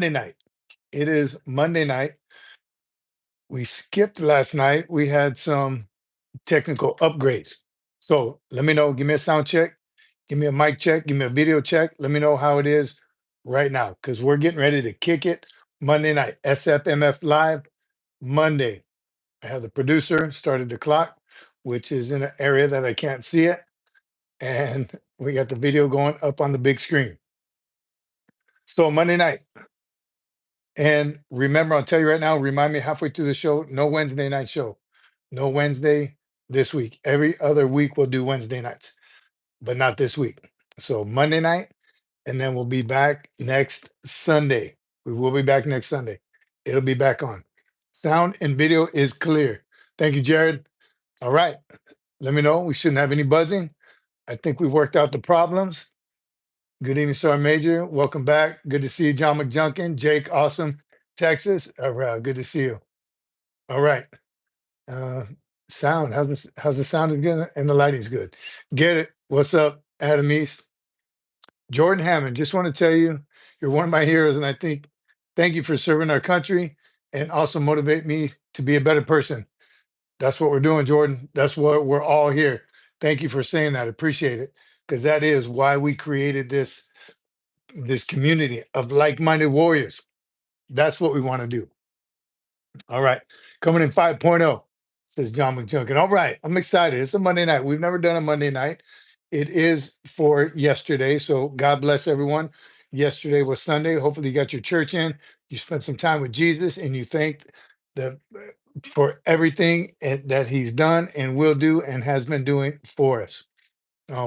Monday night. It is Monday night. We skipped last night. We had some technical upgrades. So let me know. Give me a sound check. Give me a mic check. Give me a video check. Let me know how it is right now because we're getting ready to kick it Monday night. SFMF Live Monday. I have the producer started the clock, which is in an area that I can't see it. And we got the video going up on the big screen. So Monday night. And remember, I'll tell you right now, remind me halfway through the show, no Wednesday night show. No Wednesday this week. Every other week we'll do Wednesday nights, but not this week. So Monday night, and then we'll be back next Sunday. We will be back next Sunday. It'll be back on. Sound and video is clear. Thank you, Jared. All right. Let me know. We shouldn't have any buzzing. I think we've worked out the problems. Good evening, Sergeant Major. Welcome back. Good to see you, John McJunkin. Jake, awesome. Texas. All right, good to see you. All right. Sound. How's the sound good and the lighting's good? Get it. What's up, Adam East? Jordan Hammond. Just want to tell you, you're one of my heroes, and I think thank you for serving our country and also motivate me to be a better person. That's what we're doing, Jordan. That's what we're all here. Thank you for saying that. Appreciate it. Because that is why we created this community of like-minded warriors. That's what we want to do. All right. Coming in 5.0, says John McJunkin. All right. I'm excited. It's a Monday night. We've never done a Monday night. It is for yesterday. So God bless everyone. Yesterday was Sunday. Hopefully you got your church in. You spent some time with Jesus and you thanked the for everything that he's done and will do and has been doing for us.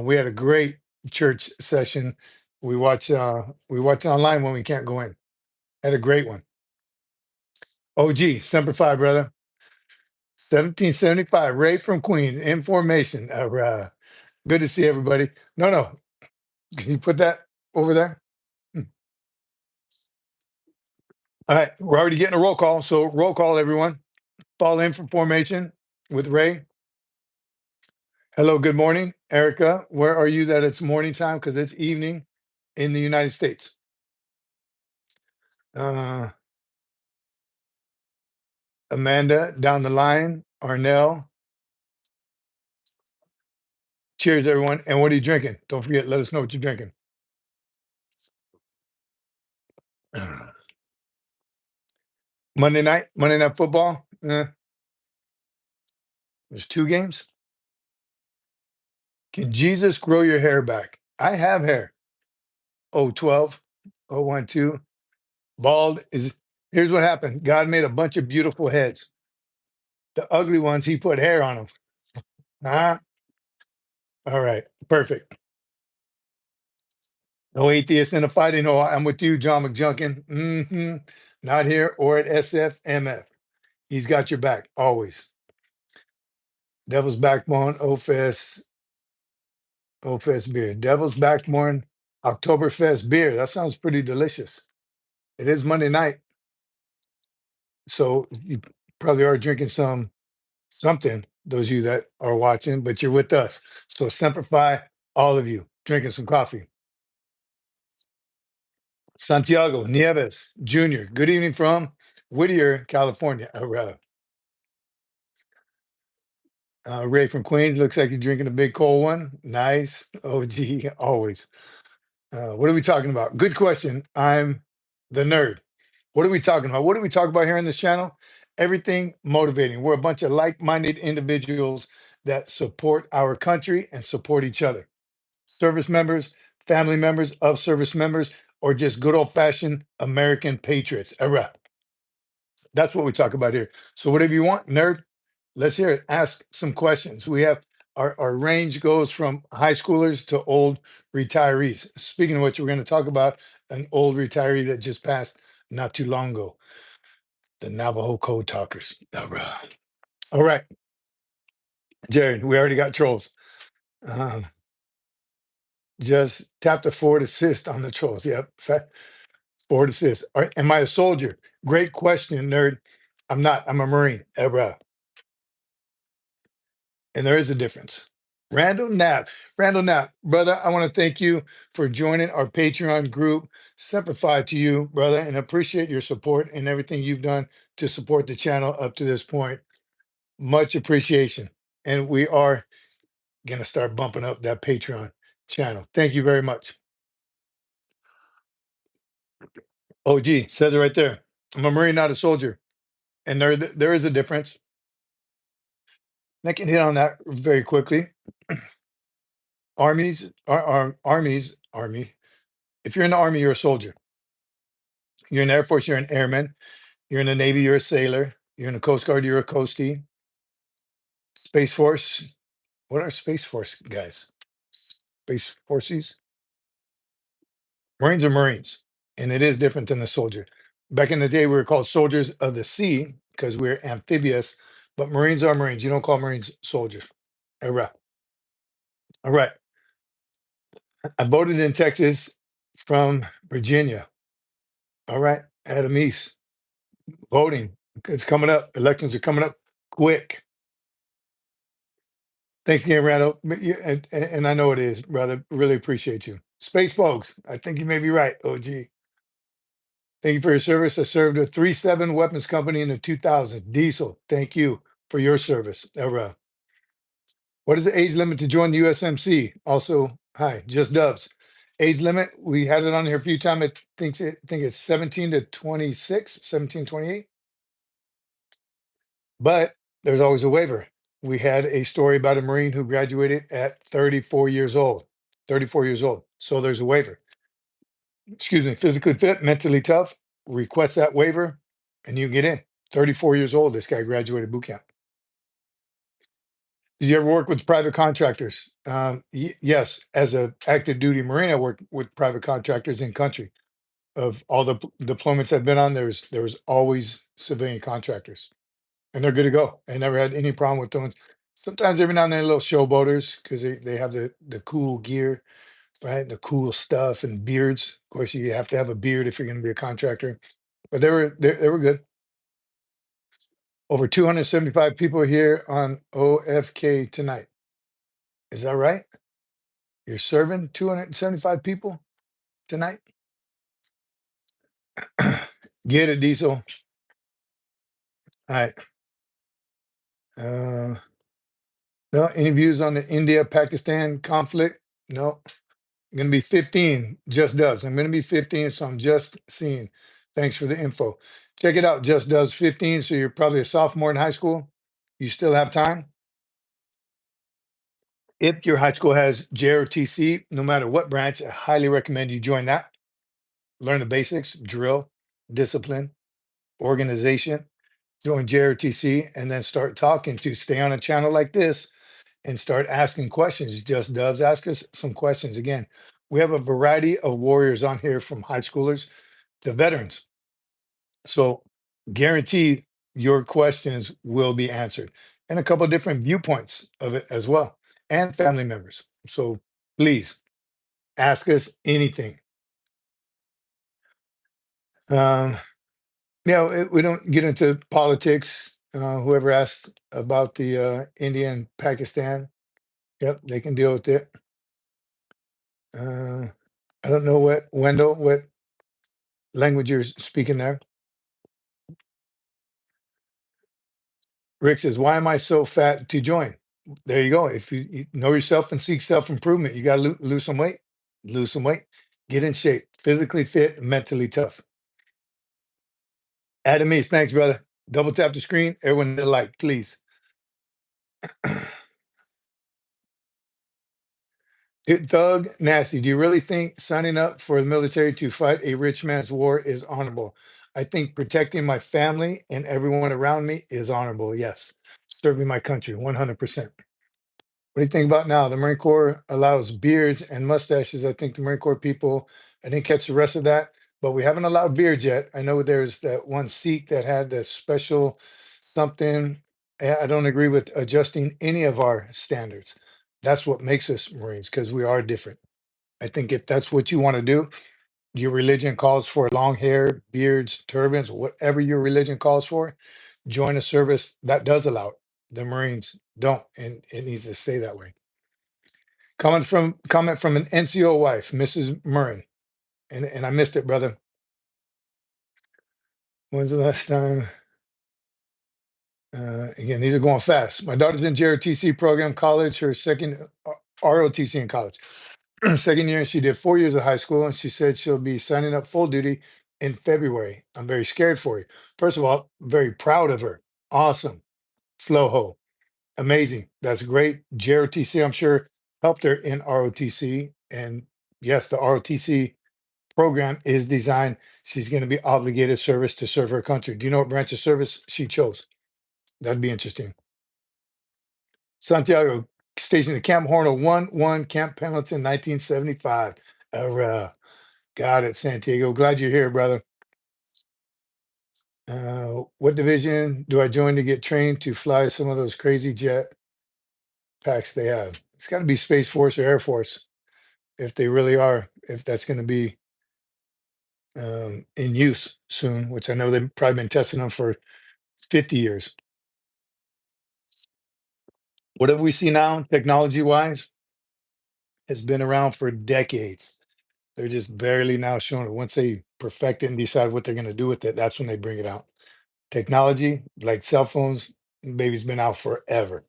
We had a great church session. We watch online when we can't go in. Had a great one. OG, Semper Fi, brother. 1775, Ray from Queen, information. Good to see everybody. No. Can you put that over there? All right, we're already getting a roll call. So roll call, everyone. Fall in for formation with Ray. Hello, good morning. Erica, where are you that it's morning time? Because it's evening in the United States. Amanda, down the line. Arnell. Cheers, everyone. And what are you drinking? Don't forget, let us know what you're drinking. Monday night football. There's 2 games. Can Jesus grow your hair back? I have hair. 012, 012. Bald is, here's what happened. God made a bunch of beautiful heads. The ugly ones, he put hair on them. Huh? All right, perfect. No atheists in a fighting. No, I'm with you, John McJunkin. Not here or at SFMF. He's got your back always. Devil's Backbone, OFES beer. Devil's Backbone, Oktoberfest beer. That sounds pretty delicious. It is Monday night. So you probably are drinking something, those of you that are watching, but you're with us. So Semper Fi, all of you, drinking some coffee. Santiago Nieves Jr., good evening from Whittier, California. Ray from Queens, looks like you're drinking a big cold one. Nice. OG, always. What are we talking about? Good question. I'm the nerd. What are we talking about? What do we talk about here on this channel? Everything motivating. We're a bunch of like-minded individuals that support our country and support each other. Service members, family members of service members, or just good old-fashioned American patriots. That's what we talk about here. So whatever you want, nerd, let's hear it. Ask some questions. We have our range goes from high schoolers to old retirees. Speaking of which, we're going to talk about an old retiree that just passed not too long ago. The Navajo Code Talkers. All right. Jared, we already got trolls. Just tap the forward assist on the trolls. Yep. Forward assist. All right. Am I a soldier? Great question, nerd. I'm not. I'm a Marine. And there is a difference. Randall Knapp. Randall Knapp, brother, I want to thank you for joining our Patreon group. Simplified to you, brother, and appreciate your support and everything you've done to support the channel up to this point. Much appreciation. And we are going to start bumping up that Patreon channel. Thank you very much. OG says it right there. I'm a Marine, not a soldier. And there is a difference. And I can hit on that very quickly. Army. If you're in the Army, you're a soldier. You're in the Air Force, you're an airman. You're in the Navy, you're a sailor. You're in the Coast Guard, you're a coastie. Space Force, what are Space Force guys? Space Forces? Marines are Marines, and it is different than the soldier. Back in the day, we were called soldiers of the sea because we're amphibious, but Marines are Marines. You don't call Marines soldiers. All right. All right. I voted in Texas from Virginia. All right. Adam East, voting. It's coming up. Elections are coming up quick. Thanks again, Randall. And I know it is, brother. Really appreciate you. Space folks, I think you may be right, OG. Thank you for your service. I served a 3-7 weapons company in the 2000s. Diesel, thank you for your service. What is the age limit to join the USMC? Also, hi, just dubs. Age limit, we had it on here a few times. I think it's 17 to 26, 17, 28. But there's always a waiver. We had a story about a Marine who graduated at 34 years old. 34 years old. So there's a waiver. Excuse me, physically fit, mentally tough, request that waiver, and you get in. 34 years old, this guy graduated boot camp. Did you ever work with private contractors? Yes, as a active duty Marine, I worked with private contractors in country. Of all the deployments I've been on, there was always civilian contractors, and they're good to go. I never had any problem with those. Sometimes every now and then little showboaters because they have the cool gear, right? The cool stuff and beards. Of course, you have to have a beard if you're going to be a contractor. But they were good. Over 275 people here on OFK tonight. Is that right? You're serving 275 people tonight? Get it, Diesel. All right. Uh, no, any views on the India-Pakistan conflict? No. I'm going to be 15, just dubs. I'm going to be 15, so I'm just seeing. Thanks for the info. Check it out, just dubs 15. So you're probably a sophomore in high school. You still have time. If your high school has JROTC, no matter what branch, I highly recommend you join that. Learn the basics, drill, discipline, organization, join JROTC, and then start talking to stay on a channel like this and start asking questions. Just dubs, ask us some questions. Again, we have a variety of warriors on here from high schoolers to veterans. So guaranteed your questions will be answered and a couple of different viewpoints of it as well and family members. So please ask us anything. Um, we don't get into politics. Whoever asked about the India and Pakistan, yep, they can deal with it. I don't know what language you're speaking there. Rick says, "Why am I so fat to join?" There you go. If you know yourself and seek self improvement, you got to lose some weight. Lose some weight. Get in shape. Physically fit. Mentally tough. Adam East, thanks, brother. Double tap the screen. Everyone hit a like, please. Thug Nasty, do you really think signing up for the military to fight a rich man's war is honorable? I think protecting my family and everyone around me is honorable. Yes. Serving my country, 100%. What do you think about now? The Marine Corps allows beards and mustaches. I think the Marine Corps people, I didn't catch the rest of that, but we haven't allowed beards yet. I know there's that one Sikh that had the special something. I don't agree with adjusting any of our standards. That's what makes us Marines because we are different. I think if that's what you want to do, your religion calls for long hair, beards, turbans, whatever your religion calls for, join a service that does allow it. The Marines don't, and it needs to stay that way. Comment from an NCO wife, Mrs. Murrin, and I missed it, brother. When's the last time? Again, these are going fast. My daughter's in JRTC program, college, her second ROTC in college. Second year, she did 4 years of high school, and she said she'll be signing up full duty in February. I'm very scared for you. First of all, very proud of her. Awesome. Floho. Amazing. That's great. JRTC, I'm sure, helped her in ROTC. And yes, the ROTC program is designed. She's going to be obligated service to serve her country. Do you know what branch of service she chose? That'd be interesting. Santiago, stationed at Camp Horno 1-1, Camp Pendleton, 1975. Got it, Santiago. Glad you're here, brother. What division do I join to get trained to fly some of those crazy jet packs they have? It's got to be Space Force or Air Force if they really are, if that's going to be in use soon, which I know they've probably been testing them for 50 years. Whatever we see now, technology wise, has been around for decades. They're just barely now showing it. Once they perfect it and decide what they're going to do with it, that's when they bring it out. Technology, like cell phones, baby's been out forever.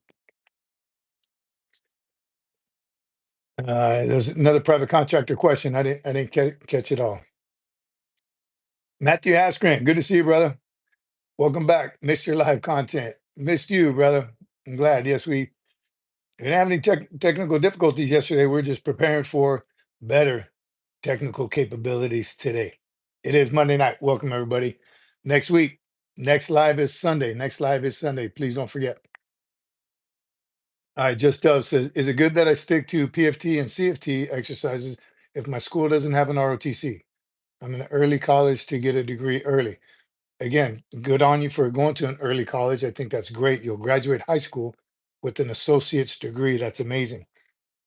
There's another private contractor question. I didn't catch it all. Matthew Asgrant, good to see you, brother. Welcome back. Missed your live content. Missed you, brother. I'm glad. Yes, we didn't have any technical difficulties yesterday. We're just preparing for better technical capabilities today. It is Monday night. Welcome, everybody. Next week, next live is Sunday. Next live is Sunday. Please don't forget. All right, just says, is it good that I stick to PFT and CFT exercises if my school doesn't have an ROTC? I'm in early college to get a degree early. Again, good on you for going to an early college. I think that's great. You'll graduate high school with an associate's degree. That's amazing.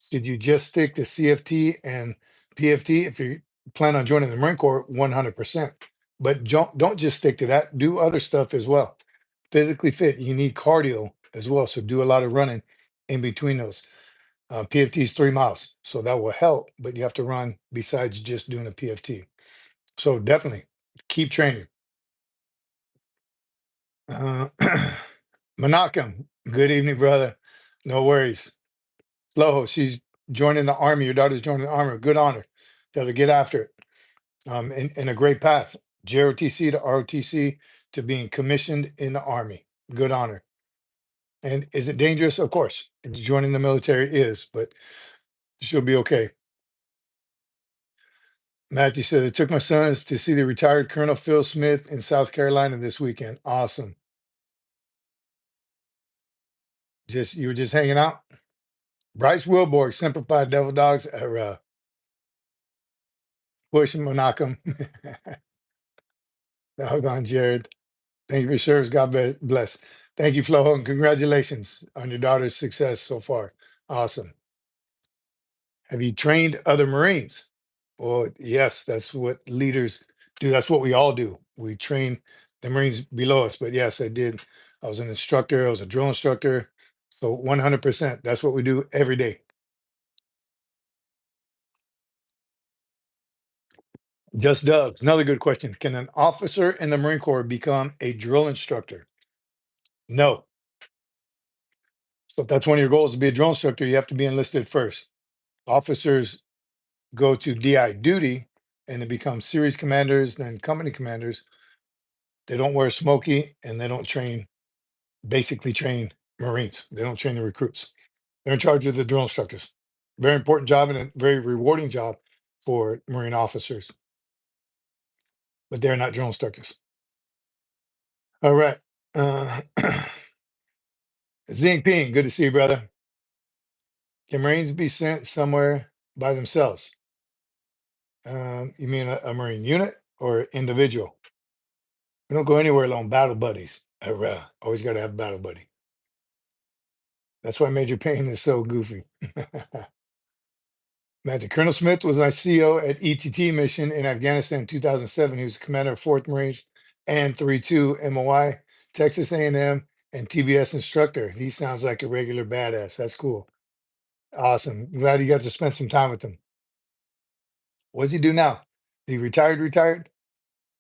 Should you just stick to CFT and PFT if you plan on joining the Marine Corps? 100%. But don't just stick to that. Do other stuff as well. Physically fit. You need cardio as well. So do a lot of running in between those. PFT is 3 miles, so that will help. But you have to run besides just doing a PFT. So definitely keep training. Menachem, good evening, brother. No worries. Flojo, she's joining the army. Your daughter's joining the army. Good honor. Tell her to get after it. In a great path. JROTC to ROTC to being commissioned in the army. Good honor. And is it dangerous? Of course. Joining the military is, but she'll be okay. Matthew said, I took my sons to see the retired Colonel Phil Smith in South Carolina this weekend. Awesome. You were just hanging out? Bryce Wilborg, Simplified Devil Dogs, Bush and Monacum. Doggone Jared. Thank you for your service. God bless. Thank you, Flo, and congratulations on your daughter's success so far. Awesome. Have you trained other Marines? Well, yes, that's what leaders do. That's what we all do. We train the Marines below us. But yes, I did. I was an instructor. I was a drill instructor. So 100%. That's what we do every day. Just does. Another good question. Can an officer in the Marine Corps become a drill instructor? No. So if that's one of your goals to be a drill instructor, you have to be enlisted first. Officers go to DI duty and they become series commanders, then company commanders. They don't wear smoky and they don't basically train Marines. They don't train the recruits. They're in charge of the drill instructors. Very important job and a very rewarding job for Marine officers, but they're not drill instructors. All right. Zing Ping, good to see you, brother. Can Marines be sent somewhere by themselves? You mean a Marine unit or individual? We don't go anywhere alone. Battle buddies. Always got to have a battle buddy. That's why Major Payne is so goofy. Imagine Colonel Smith was my CO at ETT mission in Afghanistan in 2007. He was commander of 4th Marines and 32 MOI, Texas A&M, and TBS instructor. He sounds like a regular badass. That's cool. Awesome. Glad you got to spend some time with him. What does he do now? He retired?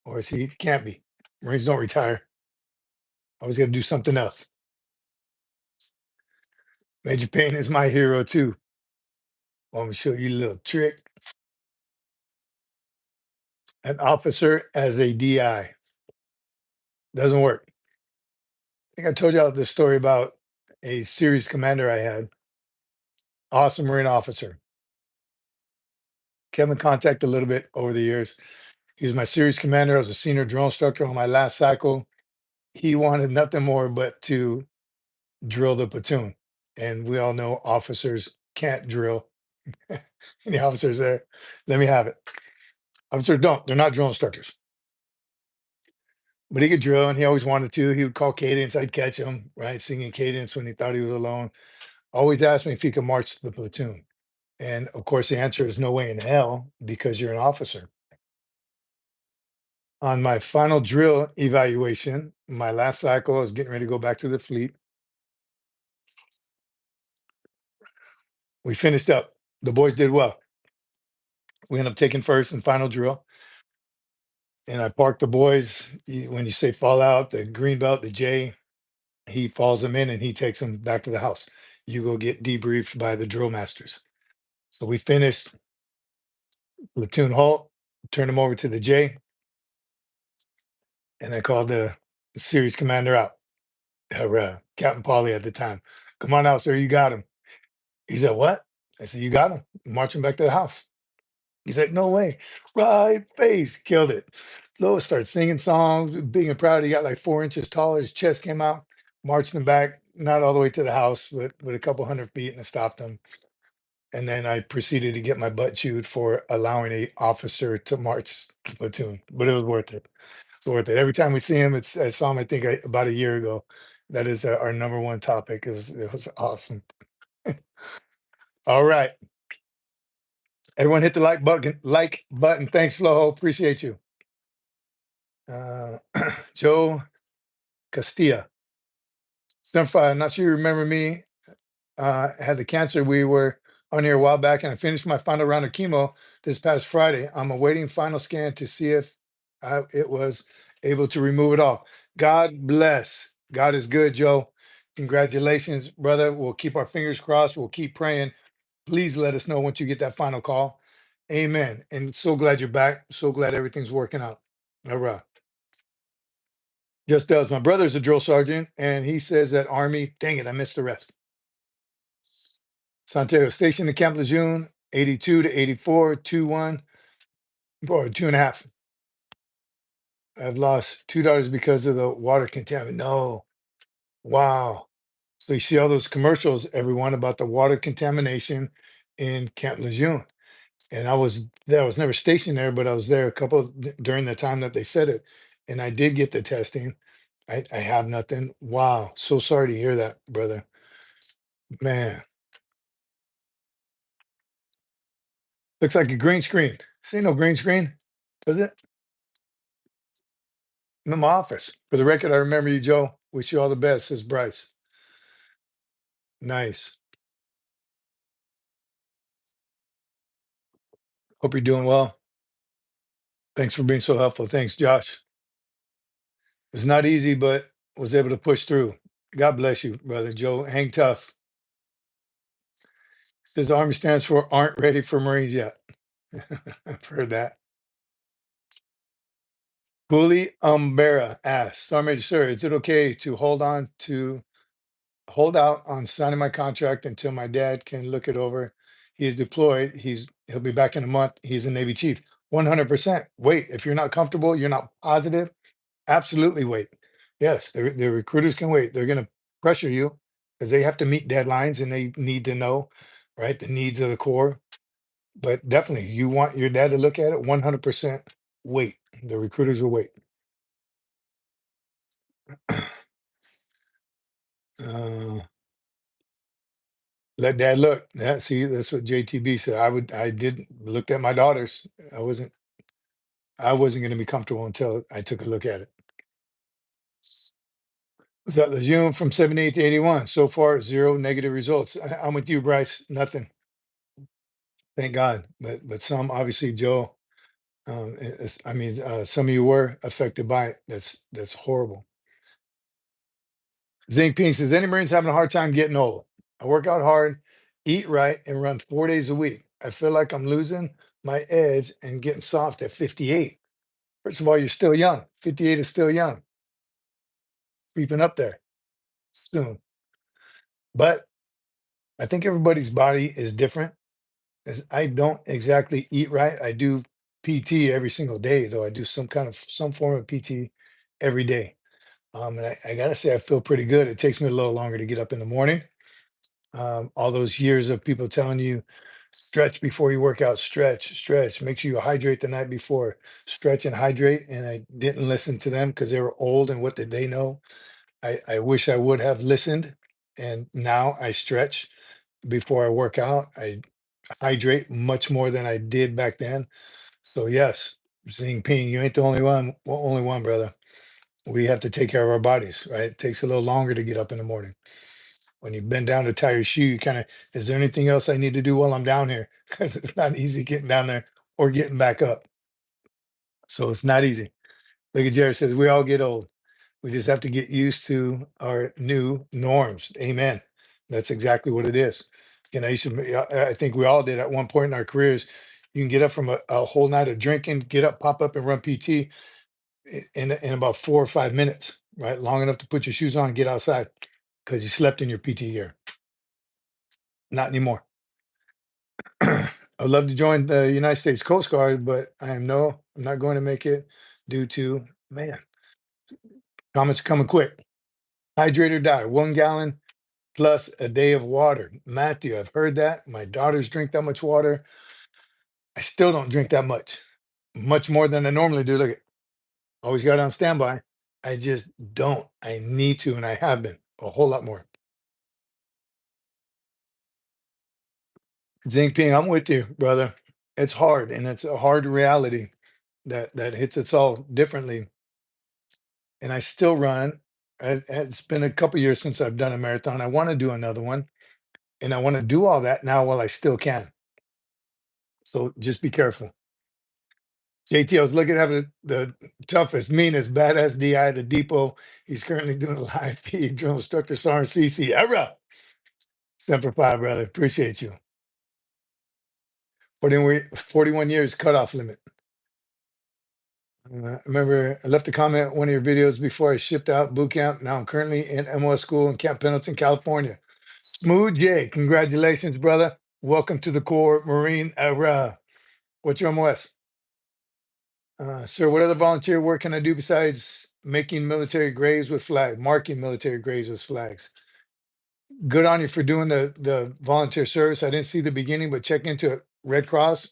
Or is he can't be? Marines don't retire. Always got to do something else. Major Payne is my hero too. Want me to show you a little trick? An officer as a DI. Doesn't work. I think I told y'all this story about a series commander I had. Awesome Marine officer. Kept in contact a little bit over the years. He was my series commander. I was a senior drill instructor on my last cycle. He wanted nothing more but to drill the platoon. And we all know officers can't drill. Any officers there? Let me have it. Officers don't. They're not drill instructors. But he could drill, and he always wanted to. He would call cadence. I'd catch him, right, singing cadence when he thought he was alone. Always asked me if he could march to the platoon. And of course, the answer is no way in hell because you're an officer. On my final drill evaluation, my last cycle, I was getting ready to go back to the fleet. We finished up. The boys did well. We ended up taking first and final drill. And I parked the boys. When you say fall out, the green belt, the J, he falls them in and he takes them back to the house. You go get debriefed by the drill masters. So we finished platoon halt, turned him over to the J, and I called the series commander out, Captain Pauly at the time. Come on out, sir. You got him. He said, what? I said, you got him. March him back to the house. He's like, no way. Right face. Killed it. Lois started singing songs, big and proud. He got like 4 inches taller. His chest came out, marched him back, not all the way to the house, but a couple 100 feet, and I stopped him. And then I proceeded to get my butt chewed for allowing a officer to march the platoon. But it was worth it. It's worth it. Every time we see him, I saw him, I think about a year ago. That is our number one topic. It was awesome. All right. Everyone hit the like button. Like button. Thanks, Flo. Appreciate you. Uh, Joe Castilla. Sunfire, I'm not sure you remember me. Had the cancer. We were on here a while back, and I finished my final round of chemo this past Friday. I'm awaiting final scan to see if it was able to remove it all. God bless. God is good, Joe. Congratulations, brother. We'll keep our fingers crossed. We'll keep praying. Please let us know once you get that final call. Amen. And so glad you're back. So glad everything's working out. All right. Just does. My brother's a drill sergeant, and he says that Army, dang it, I missed the rest. Santiago, stationed in Camp Lejeune, 82 to 84, 2-1, or 2.5. I've lost $2 because of the water contaminant. No. Wow. So you see all those commercials, everyone, about the water contamination in Camp Lejeune. And I was there. I was never stationed there, but I was there during the time that they said it. And I did get the testing. I have nothing. Wow. So sorry to hear that, brother. Man, looks like a green screen. See no green screen, does it? I'm in my office. For the record, I remember you, Joe. Wish you all the best, says Bryce. Nice. Hope you're doing well. Thanks for being so helpful. Thanks, Josh. It's not easy, but was able to push through. God bless you, brother Joe. Hang tough. Says Army stands for aren't ready for Marines yet. I've heard that. Poolie Umbera asks, Sergeant Major Sir, is it okay to hold out on signing my contract until my dad can look it over? He is deployed. He'll be back in a month. He's a Navy chief. 100%. Wait, if you're not comfortable, you're not positive, absolutely wait. Yes, the recruiters can wait. They're going to pressure you because they have to meet deadlines and they need to know, right, the needs of the Corps. But definitely, you want your dad to look at it. 100% wait. The recruiters will wait. Uh, Let dad look. Yeah, see, that's what JTB said. I did looked at my daughters. I wasn't going to be comfortable until I took a look at it. Was that Lejeune from 78 to 81? So far, zero negative results. I'm with you, Bryce. Nothing. Thank God. But some, obviously, Joe. I mean, some of you were affected by it. That's horrible. Zing Ping says, any Marines having a hard time getting old? I work out hard, eat right, and run 4 days a week. I feel like I'm losing my edge and getting soft at 58. First of all, you're still young. 58 is still young. Creeping up there soon. But I think everybody's body is different. As I don't exactly eat right. I do PT every single day, though. I do some form of PT every day. And I gotta say, I feel pretty good. It takes me a little longer to get up in the morning. All those years of people telling you stretch before you work out, stretch, make sure you hydrate the night before, stretch and hydrate. And I didn't listen to them because they were old and what did they know? I wish I would have listened. And now I stretch before I work out. I hydrate much more than I did back then. So yes, Xing Ping, you ain't the only one, brother. We have to take care of our bodies, right? It takes a little longer to get up in the morning. When you bend down to tie your shoe, you kind of, is there anything else I need to do while I'm down here? Because it's not easy getting down there or getting back up. So it's not easy. Look at Jerry says, we all get old. We just have to get used to our new norms. Amen. That's exactly what it is. And I think we all did at one point in our careers. You can get up from a whole night of drinking, get up, pop up and run PT in about 4 or 5 minutes, right? Long enough to put your shoes on and get outside because you slept in your PT gear. Not anymore. I'd love to join the United States Coast Guard, but I'm not going to make it due to, man, comments coming quick. Hydrate or die, 1 gallon plus a day of water. Matthew, I've heard that. My daughters drink that much water. I still don't drink that much more than I normally do. Look, always got it on standby. I just don't. I need to, and I have been a whole lot more. Zing Ping, I'm with you, brother. It's hard, and it's a hard reality that hits us all differently. And I still run. It's been a couple years since I've done a marathon. I want to do another one, and I want to do all that now while I still can. So just be careful. JT, I was looking at the toughest, meanest, badass DI at the depot. He's currently doing a live feed. Drill instructor Sergeant CC. Era. Semper Fi, brother. Appreciate you. 41 years cutoff limit. I remember I left a comment on one of your videos before I shipped out boot camp. Now I'm currently in MOS school in Camp Pendleton, California. Smooth J, congratulations, brother. Welcome to the Corps Marine era. What's your MOS? Sir, what other volunteer work can I do besides making military graves with flags, marking military graves with flags? Good on you for doing the volunteer service. I didn't see the beginning, but check into it. Red Cross,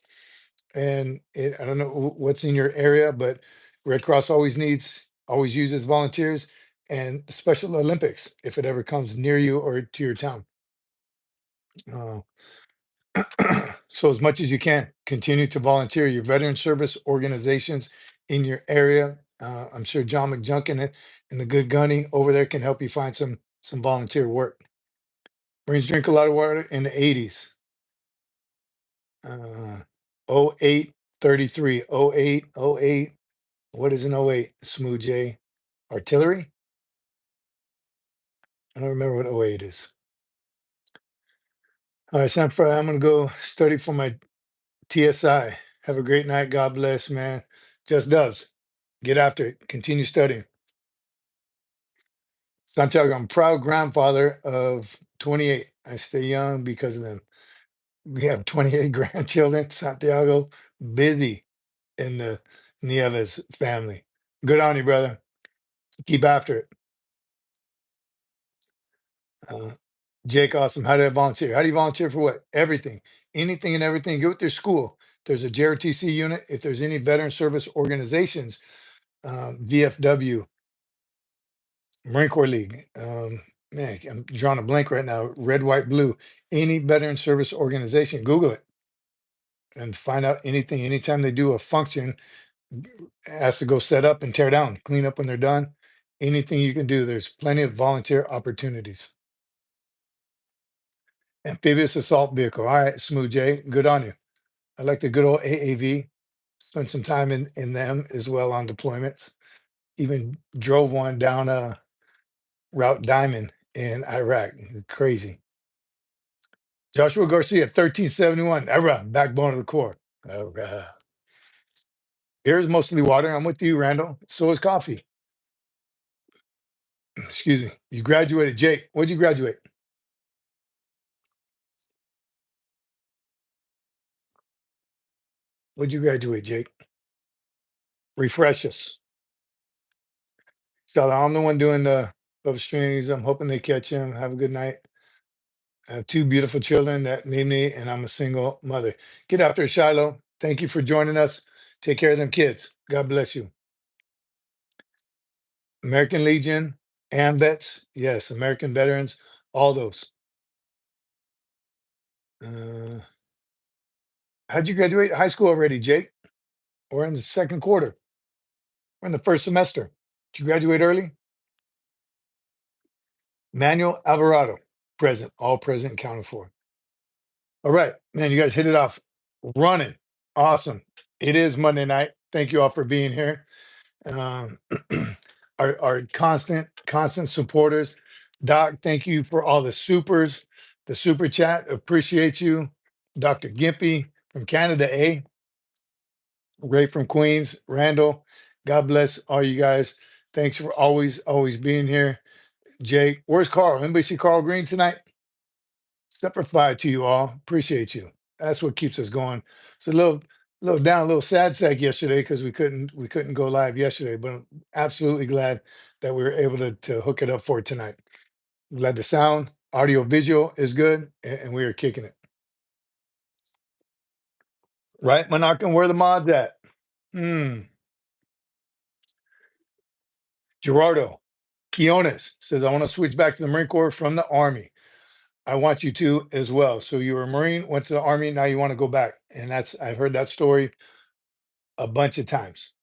and I don't know what's in your area, but Red Cross always uses volunteers, and the Special Olympics if it ever comes near you or to your town. Uh, so as much as you can, continue to volunteer your veteran service organizations in your area. I'm sure John McJunkin and the Good Gunny over there can help you find some volunteer work. Marines drink a lot of water in the 80s. 08 33, 08, 08. What is an 08? Smooth J. Artillery? I don't remember what 08 is. All right, Sam Fry, I'm going to go study for my TSI. Have a great night. God bless, man. Just dubs. Get after it. Continue studying. Santiago, I'm proud grandfather of 28. I stay young because of them. We have 28 grandchildren. Santiago, busy in the Nieves family. Good on you, brother. Keep after it. Uh, Jake, awesome. How do I volunteer? How do you volunteer for what? Everything, anything and everything. Go with their school. If there's a JRTC unit, if there's any veteran service organizations, VFW, Marine Corps League. Man, I'm drawing a blank right now. Red, white, blue. Any veteran service organization, Google it and find out anything. Anytime they do a function, has to go set up and tear down, clean up when they're done. Anything you can do, there's plenty of volunteer opportunities. Amphibious assault vehicle. All right, Smooth J, good on you. I like the good old AAV. Spent some time in them as well on deployments. Even drove one down Route Diamond in Iraq. Crazy. Joshua Garcia, 1371. Backbone of the Corps. Here's mostly water. I'm with you, Randall. So is coffee. Excuse me. You graduated, Jake. What'd you graduate? What'd you graduate, Jake? Refresh us. So I'm the one doing the love strings. I'm hoping they catch him. Have a good night. I have two beautiful children that need me, and I'm a single mother. Get out there, Shiloh. Thank you for joining us. Take care of them kids. God bless you. American Legion, AMVETS, yes, American veterans, all those. Uh, how'd you graduate high school already, Jake? We're in the second quarter. We're in the first semester. Did you graduate early? Manuel Alvarado, present, all present and counted for. All right, man, you guys hit it off. Running. Awesome. It is Monday night. Thank you all for being here. Um, our constant supporters. Doc, thank you for all the supers, the super chat. Appreciate you. Dr. Gimpy from Canada, Ray from Queens, Randall. God bless all you guys. Thanks for always being here. Jake, where's Carl? Anybody see Carl Green tonight? Simplified to you all. Appreciate you. That's what keeps us going. So a little down, a little sad sack yesterday because we couldn't go live yesterday, but I'm absolutely glad that we were able to hook it up for tonight. Glad the sound, audio, visual is good, and we are kicking it. Right, Monarch, where the mods at? Hmm. Gerardo Quiones says, I want to switch back to the Marine Corps from the Army. I want you to as well. So you were a Marine, went to the Army, now you want to go back. And I've heard that story a bunch of times.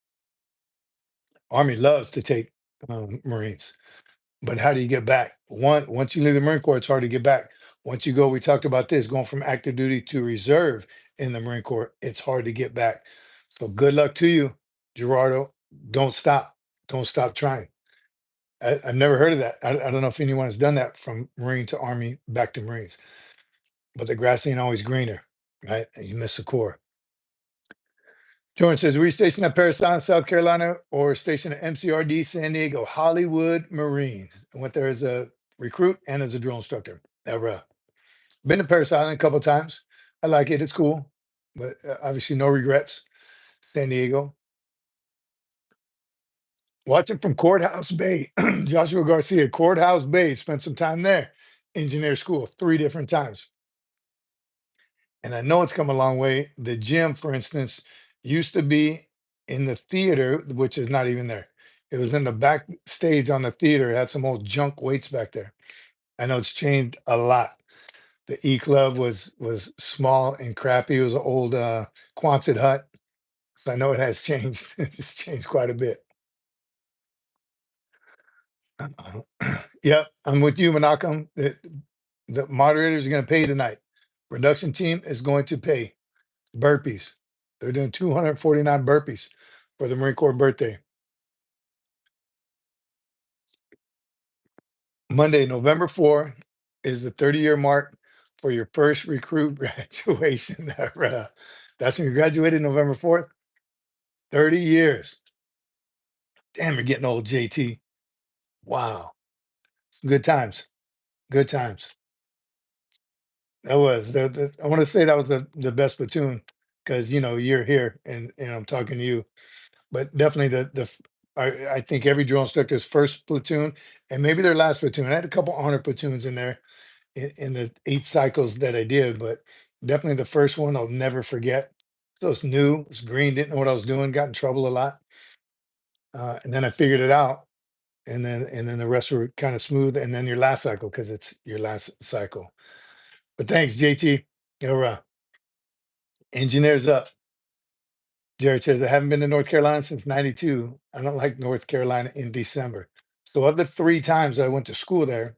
Army loves to take Marines, but how do you get back? Once you leave the Marine Corps, it's hard to get back. Once you go, we talked about this, going from active duty to reserve in the Marine Corps, it's hard to get back. So good luck to you, Gerardo. Don't stop. Don't stop trying. I've never heard of that. I don't know if anyone has done that from Marine to Army back to Marines, but the grass ain't always greener, right? And you miss the Corps. Jordan says, were you stationed at Parris Island, South Carolina, or stationed at MCRD San Diego, Hollywood Marines? I went there as a recruit and as a drill instructor. Ever. Been to Parris Island a couple of times. I like it. It's cool, but obviously no regrets. San Diego. Watching from Courthouse Bay. Joshua Garcia, Courthouse Bay. Spent some time there. Engineer school 3 different times. And I know it's come a long way. The gym, for instance, used to be in the theater, which is not even there. It was in the back stage on the theater. It had some old junk weights back there. I know it's changed a lot. The E Club was small and crappy. It was an old Quonset hut. So I know it has changed. It's changed quite a bit. Yep, I'm with you, Menachem. The moderators are going to pay tonight. Production team is going to pay. Burpees. They're doing 249 burpees for the Marine Corps birthday. Monday, November 4th is the 30-year mark for your first recruit graduation. That's when you graduated November 4th. 30 years. Damn, you're getting old, JT. Wow. Some good times. Good times. That was I want to say that was the best platoon because you're here and I'm talking to you. But definitely I think every drill instructor's first platoon and maybe their last platoon. I had a couple honor platoons in there in the 8 cycles that I did, but definitely the first one I'll never forget. So it's new, it's green, didn't know what I was doing, got in trouble a lot. And then I figured it out. And then the rest were kind of smooth. And then your last cycle, because it's your last cycle. But thanks, JT. You're engineers up. Jared says, I haven't been to North Carolina since '92. I don't like North Carolina in December. So of the 3 times I went to school there,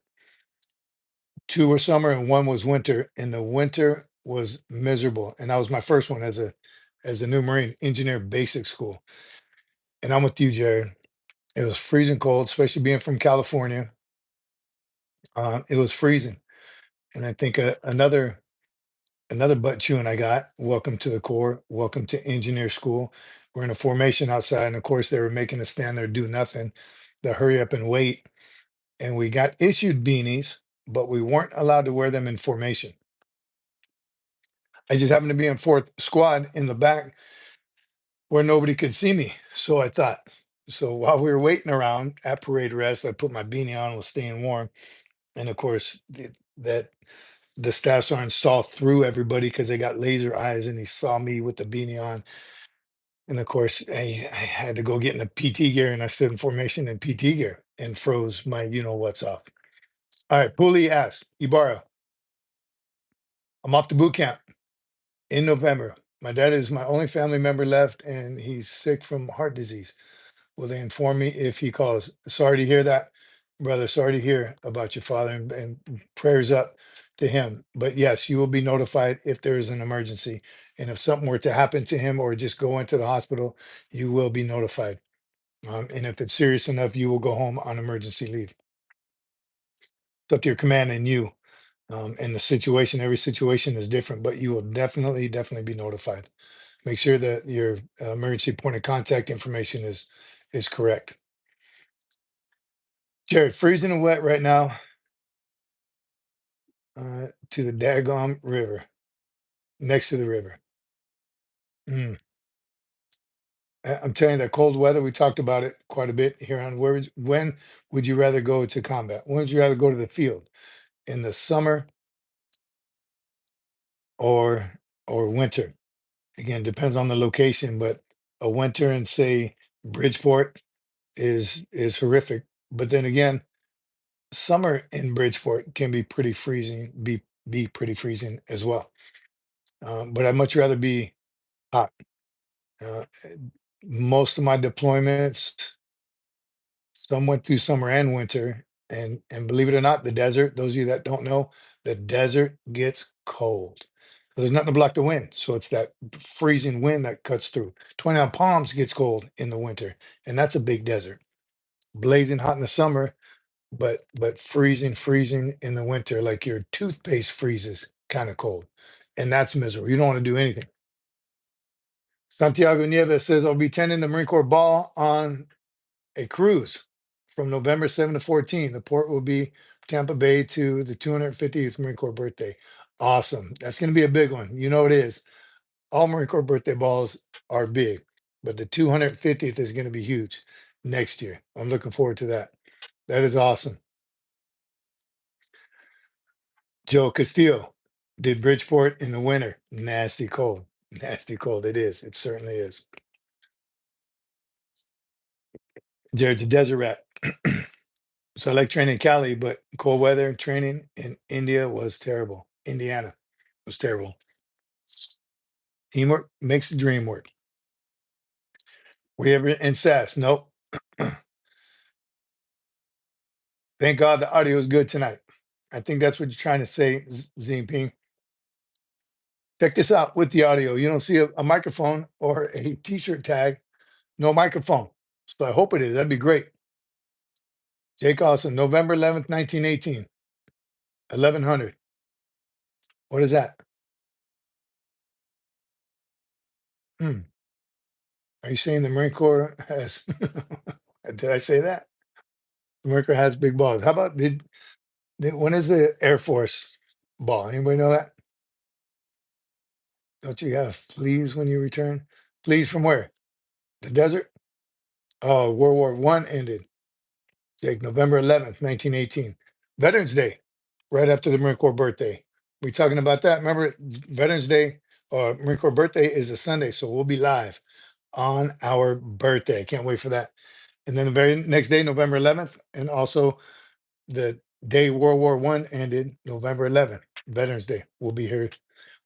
2 were summer and 1 was winter, and the winter was miserable. And that was my first one as a new Marine, engineer basic school. And I'm with you, Jared. It was freezing cold, especially being from California. It was freezing. And I think another butt chewing I got. Welcome to the Corps. Welcome to engineer school. We're in a formation outside, and of course they were making us stand there do nothing. The hurry up and wait. And we got issued beanies, but we weren't allowed to wear them in formation. I just happened to be in fourth squad in the back where nobody could see me. So I thought, so while we were waiting around at parade rest, I put my beanie on, was staying warm. And of course, that the staff sergeant saw through everybody because they got laser eyes and he saw me with the beanie on. And of course, I had to go get in the PT gear and I stood in formation in PT gear and froze my you know what's off. All right, Poolee asks, Ibarra, I'm off to boot camp in November. My dad is my only family member left and he's sick from heart disease. Will they inform me if he calls? Sorry to hear that, brother. Sorry to hear about your father and prayers up to him. But yes, you will be notified if there is an emergency. And if something were to happen to him or just go into the hospital, you will be notified. And if it's serious enough, you will go home on emergency leave. It's up to your command and you. And the situation, every situation is different, but you will definitely be notified. Make sure that your emergency point of contact information is correct. Jared, freezing and wet right now to the Daggum River, next to the river. Mm. I'm telling you, that cold weather, we talked about it quite a bit here on when would you rather go to combat? When would you rather go to the field? In the summer or winter? Again, depends on the location, but a winter in say Bridgeport is horrific. But then again, summer in Bridgeport can be pretty freezing, be pretty freezing as well. But I'd much rather be hot. Uh, Most of my deployments, some went through summer and winter, and believe it or not, the desert. Those of you that don't know, the desert gets cold. There's nothing to block the wind, so it's that freezing wind that cuts through. 29 Palms gets cold in the winter, and that's a big desert. Blazing hot in the summer, but freezing in the winter, like your toothpaste freezes, kind of cold, and that's miserable. You don't want to do anything. Santiago Nieves says, I'll be attending the Marine Corps Ball on a cruise from November 7 to 14. The port will be Tampa Bay to the 250th Marine Corps birthday. Awesome. That's going to be a big one. You know it is. All Marine Corps birthday balls are big, but the 250th is going to be huge next year. I'm looking forward to that. That is awesome. Joe Castillo did Bridgeport in the winter. Nasty cold. Nasty cold. It is. It certainly is. Jared's a desert rat. So I like training in Cali, but cold weather training in India was terrible. Indiana was terrible. Teamwork makes the dream work. We ever in SAS? Nope. Thank God the audio is good tonight. I think that's what you're trying to say, Zinping. Check this out with the audio. You don't see a microphone or a t-shirt tag, no microphone. So I hope it is. That'd be great. Jake Austin, November 11th, 1918, 1100. What is that? Hmm. Are you saying the Marine Corps has, did I say that? The Marine Corps has big balls. How about, when is the Air Force ball? Anybody know that? Don't you have fleas when you return? Fleas from where? The desert? Oh, World War One ended. It's like November 11th, 1918. Veterans Day, right after the Marine Corps birthday. We talking about that? Remember, Veterans Day or Marine Corps birthday is a Sunday, so we'll be live on our birthday. Can't wait for that. And then the very next day, November 11th, and also the day World War One ended, November 11th, Veterans Day. We'll be here.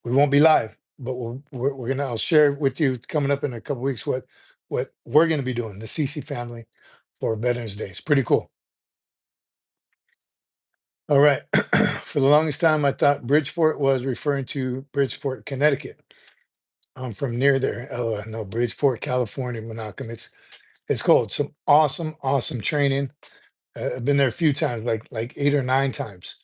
We won't be live, but we're gonna. I'll share with you coming up in a couple weeks what we're gonna be doing. The CC family for Veterans Day. It's pretty cool. All right. For the longest time, I thought Bridgeport was referring to Bridgeport, Connecticut. I'm from near there. Oh, no, Bridgeport, California, Menachem. It's cold. Some awesome, awesome training. I've been there a few times, like 8 or 9 times,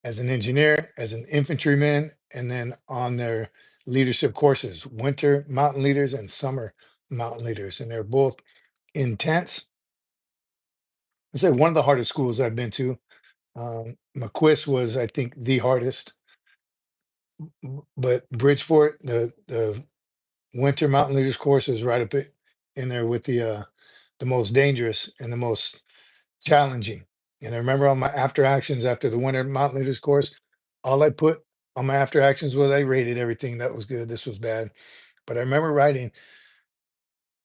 as an engineer, as an infantryman, and then on their leadership courses, winter mountain leaders and summer mountain leaders, and they're both intense. I say one of the hardest schools I've been to. McQuist was, I think, the hardest, but Bridgeport, the winter mountain leaders course is right in there with the most dangerous and the most challenging. And I remember on my after actions after the winter mountain leaders course, all I put on my after actions was I rated everything that was good, this was bad. But I remember writing,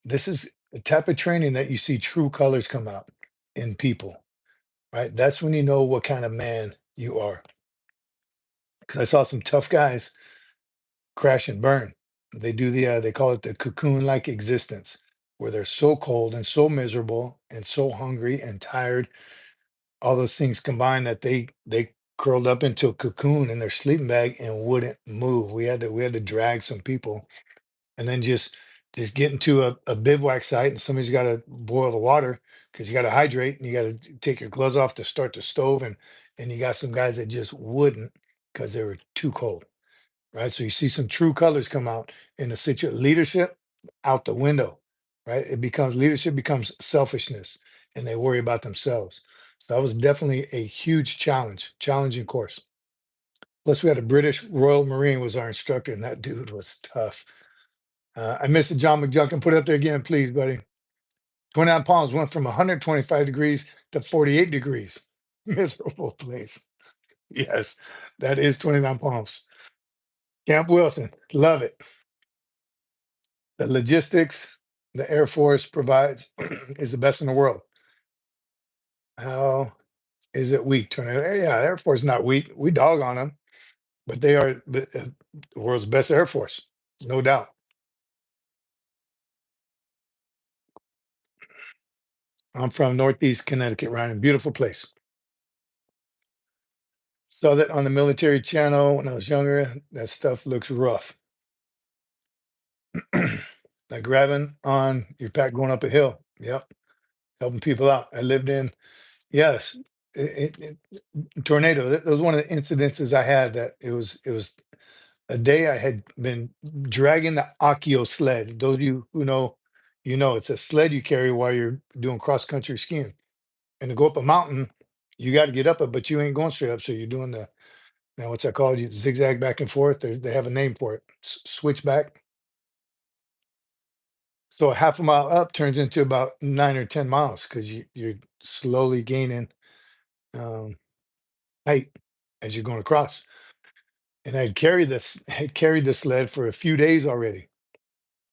this is the type of training that you see true colors come out in people, right? That's when you know what kind of man you are. Because I saw some tough guys crash and burn. They call it the cocoon-like existence, where they're so cold and so miserable and so hungry and tired, all those things combined that they curled up into a cocoon in their sleeping bag and wouldn't move. We had to drag some people and then just get into a bivouac site and somebody's got to boil the water because you got to hydrate and you got to take your gloves off to start the stove and you got some guys that just wouldn't because they were too cold, right? So you see some true colors come out in the situation. Leadership out the window, right? Leadership becomes selfishness, and they worry about themselves. So that was definitely a huge challenging course. Plus, we had a British Royal Marine was our instructor, and that dude was tough. I missed it, John McJunkin. Put it up there again, please, buddy. 29 pounds went from 125 degrees to 48 degrees. Miserable place. Yes, that is 29 pounds. Camp Wilson, love it. The logistics the Air Force provides is the best in the world. How is it weak? Tornado? Yeah, Air Force is not weak. We dog on them, but they are the world's best Air Force, no doubt. I'm from Northeast Connecticut, Ryan. Beautiful place. Saw that on the military channel when I was younger. That stuff looks rough. Like grabbing on your pack going up a hill. Yep, helping people out. I lived in, yes, tornado. That was one of the incidences I had. That it was a day I had been dragging the Akio sled. Those of you who know, it's a sled you carry while you're doing cross country skiing. And to go up a mountain, you got to get up it, but you ain't going straight up. So you're doing what's that called? You zigzag back and forth. They have a name for it. Switchback. So a half a mile up turns into about 9 or 10 miles because you're slowly gaining um, height as you're going across. And had carried this sled for a few days already.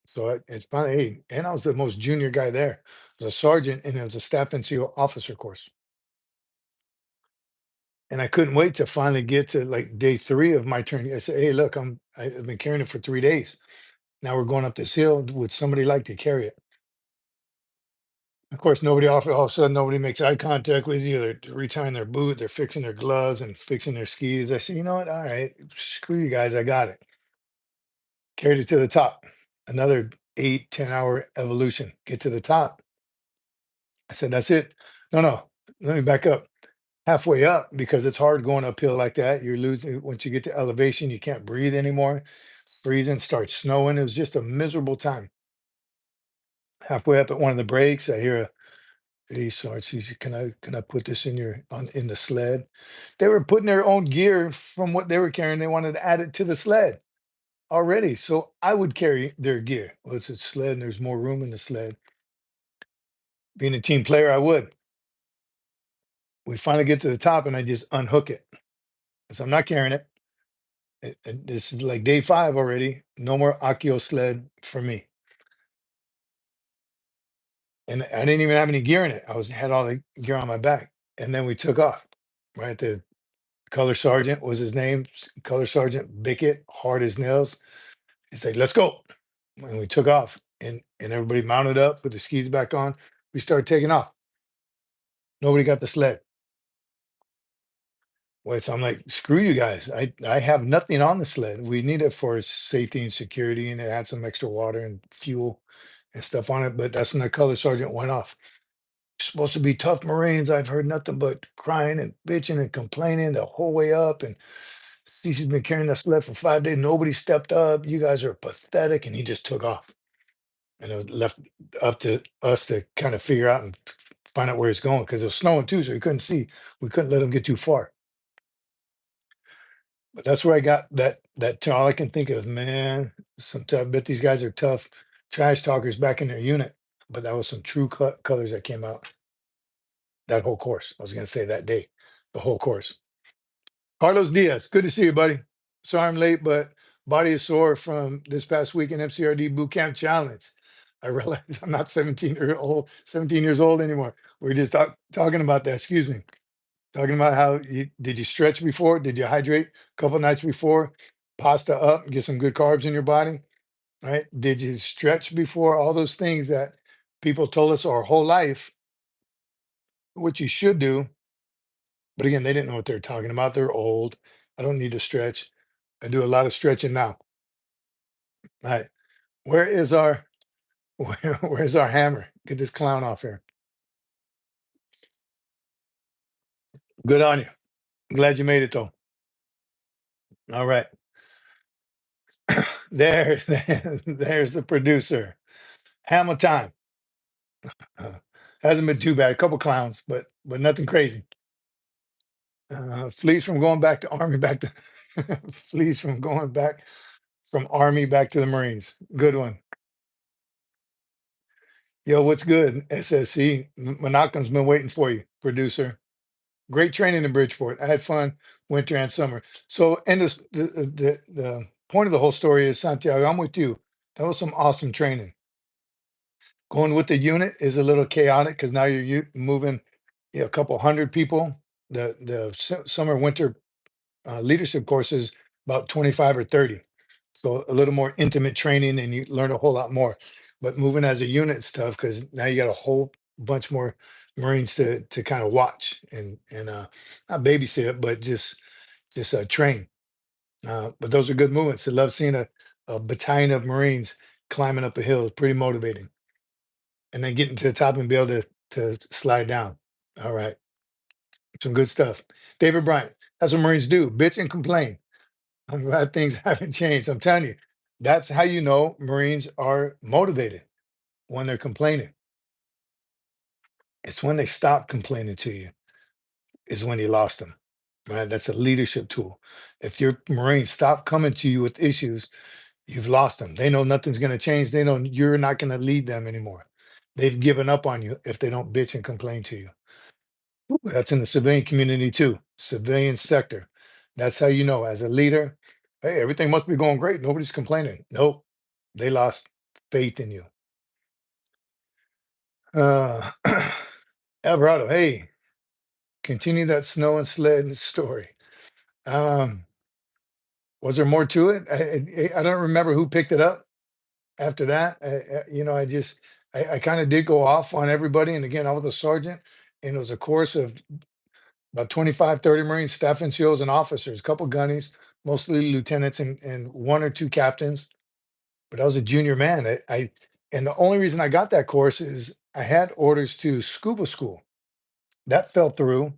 So it's finally, hey, and I was the most junior guy there, the sergeant, and it was a staff NCO officer course. And I couldn't wait to finally get to like day 3 of my training. I said, hey, look, I've been carrying it for 3 days. Now we're going up this hill. Would somebody like to carry it? Of course, nobody offered. All of a sudden, nobody makes eye contact with you. They're retying their boot. They're fixing their gloves and fixing their skis. I said, you know what? All right, screw you guys. I got it. Carried it to the top. Another 8, 10 hour evolution. Get to the top. I said, that's it. No, no. Let me back up. Halfway up because it's hard going uphill like that. You're losing once you get to elevation. You can't breathe anymore. It's freezing. Starts snowing. It was just a miserable time. Halfway up at one of the breaks, I hear hey, Sarge, he said, can I put this in the sled? They were putting their own gear from what they were carrying. They wanted to add it to the sled already. So I would carry their gear. Well, it's a sled and there's more room in the sled. Being a team player, I would. We finally get to the top and I just unhook it. So I'm not carrying it. This is like day 5 already. No more Akio sled for me. And I didn't even have any gear in it. Had all the gear on my back. And then we took off. Right. The color sergeant was his name. Color Sergeant Bickett, hard as nails. He's like, let's go. And we took off and everybody mounted up, put the skis back on. We started taking off. Nobody got the sled. Well, so I'm like, screw you guys. I have nothing on the sled. We need it for safety and security, and it had some extra water and fuel and stuff on it. But that's when the color sergeant went off. Supposed to be tough Marines. I've heard nothing but crying and bitching and complaining the whole way up. And Cece's been carrying that sled for 5 days. Nobody stepped up. You guys are pathetic. And he just took off. And it was left up to us to kind of figure out and find out where he's going because it was snowing too, so we couldn't see. We couldn't let him get too far. But that's where I got that all I can think of, man. Sometimes I bet these guys are tough trash talkers back in their unit. But that was some true colors that came out that whole course. I was gonna say that day, the whole course. Carlos Diaz, good to see you, buddy. Sorry I'm late, but body is sore from this past week in MCRD Boot Camp Challenge. I realize I'm not 17 years old anymore. We are just talking about that. Excuse me. Talking about how did you stretch before? Did you hydrate a couple nights before? Pasta up, get some good carbs in your body, right? Did you stretch before? All those things that people told us our whole life, what you should do. But again, they didn't know what they're talking about. They're old. I don't need to stretch. I do a lot of stretching now. All right. Where is our where's our hammer? Get this clown off here. Good on you. Glad you made it though. All right. There's the producer. Hammer time. Uh, hasn't been too bad. A couple clowns, but nothing crazy. Flees from going back to Army, back to flees from going back from Army back to the Marines. Good one. Yo, what's good? SSC. Menachem's been waiting for you, producer. Great training in Bridgeport. I had fun winter and summer. So, and the point of the whole story is, Santiago, I'm with you. That was some awesome training. Going with the unit is a little chaotic because now you're moving, a couple hundred people. The summer winter leadership course is about 25 or 30. So a little more intimate training and you learn a whole lot more. But moving as a unit is tough because now you got a whole bunch more Marines to kind of watch and not babysit it, but just train. But those are good movements. I love seeing a battalion of Marines climbing up a hill. It's pretty motivating. And then getting to the top and be able to slide down. All right. Some good stuff. David Bryant, that's what Marines do, bitch and complain. I'm glad things haven't changed. I'm telling you, that's how you know Marines are motivated when they're complaining. It's when they stop complaining to you, is when you lost them. Right? That's a leadership tool. If your Marines stop coming to you with issues, you've lost them. They know nothing's going to change. They know you're not going to lead them anymore. They've given up on you if they don't bitch and complain to you. That's in the civilian community too, civilian sector. That's how you know as a leader, hey, everything must be going great. Nobody's complaining. Nope. They lost faith in you. Uh Alvarado, hey, continue that snow and sled story. Um, was there more to it? I don't remember who picked it up after that. I kind of did go off on everybody. And again, I was a sergeant, and it was a course of about 25, 30 Marines, staff NCOs, and officers, a couple gunnies, mostly lieutenants and one or two captains. But I was a junior man. And the only reason I got that course is I had orders to scuba school. That fell through.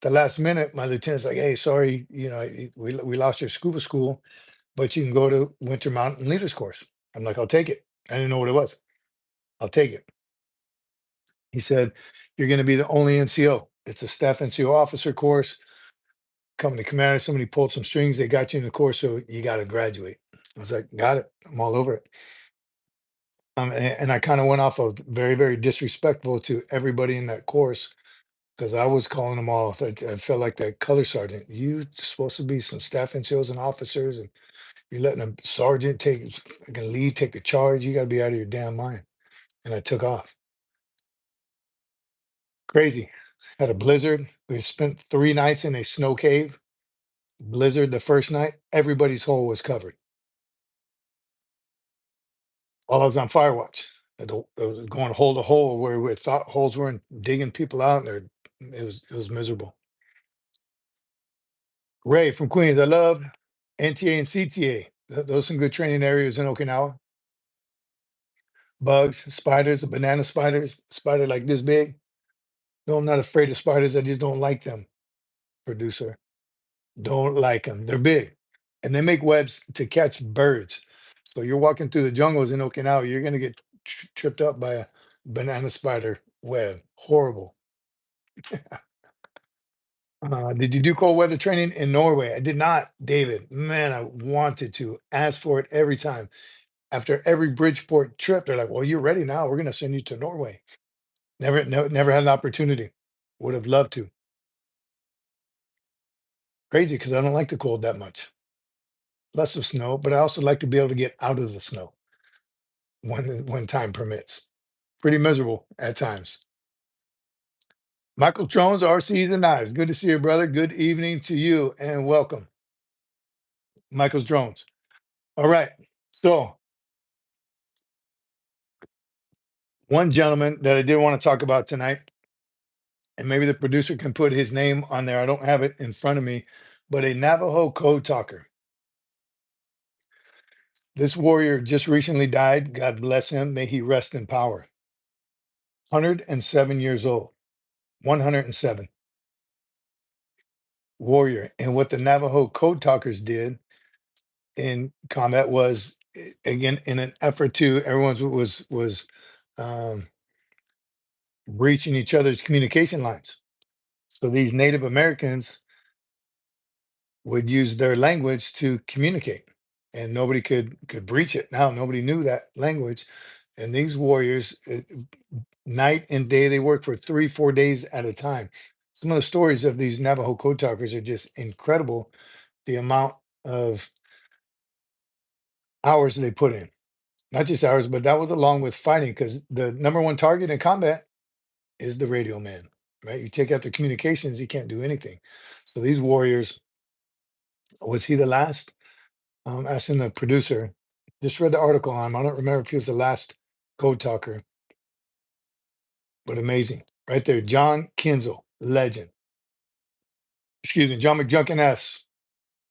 The last minute, my lieutenant's like, "Hey, sorry, we lost your scuba school, but you can go to Winter Mountain Leaders course." I'm like, "I'll take it." I didn't know what it was. I'll take it. He said, "You're going to be the only NCO. It's a staff NCO officer course. Company commander, somebody pulled some strings. They got you in the course, so you got to graduate." I was like, "Got it. I'm all over it." And I kind of went off of very, very disrespectful to everybody in that course because I was calling them all. I felt like that color sergeant. You supposed to be some staff NCOs and officers, and you're letting a sergeant take the charge. You got to be out of your damn mind. And I took off. Crazy. Had a blizzard. We spent 3 nights in a snow cave. Blizzard the first night. Everybody's hole was covered. While I was on fire watch. I was going hole to hole where we thought holes weren't digging people out, and it was miserable. Ray from Queens. I love NTA and CTA. Those are some good training areas in Okinawa. Bugs, spiders, banana spiders, spider like this big. No, I'm not afraid of spiders. I just don't like them, producer. Don't like them. They're big and they make webs to catch birds. So you're walking through the jungles in Okinawa, you're going to get tripped up by a banana spider web. Horrible. Did you do cold weather training in Norway? I did not, David. Man, I wanted to ask for it every time. After every Bridgeport trip, they're like, "Well, you're ready now. We're going to send you to Norway." Never had an opportunity. Would have loved to. Crazy because I don't like the cold that much. Less of snow, but I also like to be able to get out of the snow when time permits. Pretty miserable at times. Michael Jones, RC's and Knives. Good to see you, brother. Good evening to you and welcome. Michael's Drones. All right. So one gentleman that I did want to talk about tonight, and maybe the producer can put his name on there. I don't have it in front of me, but a Navajo code talker. This warrior just recently died. God bless him. May he rest in power. 107 years old. 107. Warrior. And what the Navajo code talkers did in combat was, again, in an effort to everyone was um, breaching each other's communication lines. So these Native Americans would use their language to communicate, and nobody could breach it. Now nobody knew that language, and these warriors, night and day, they work for 3-4 days at a time. Some of the stories of these Navajo code talkers are just incredible. The amount of hours they put in, not just hours, but that was along with fighting, because the number one target in combat is the radio man, right? You take out the communications, you can't do anything. So these warriors, was he the last? Asking the producer, just read the article on him. I don't remember if he was the last code talker, but amazing. Right there, John Kinzel, legend. Excuse me, John McJunkin S.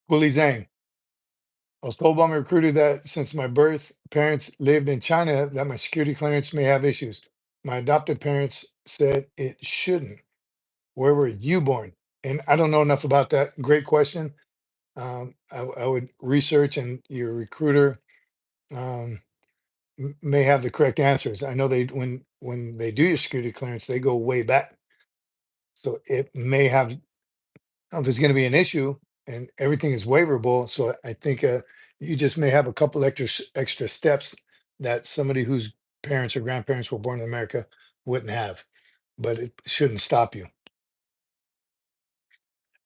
Willie Zhang. I was told by my recruiter that since my birth parents lived in China, that my security clearance may have issues. My adopted parents said it shouldn't. Where were you born? And I don't know enough about that. Great question. I would research, and your recruiter um, may have the correct answers. I know they when they do your security clearance, they go way back. So it may have, if there's going to be an issue, and everything is waiverable. So I think you just may have a couple extra steps that somebody whose parents or grandparents were born in America wouldn't have, but it shouldn't stop you.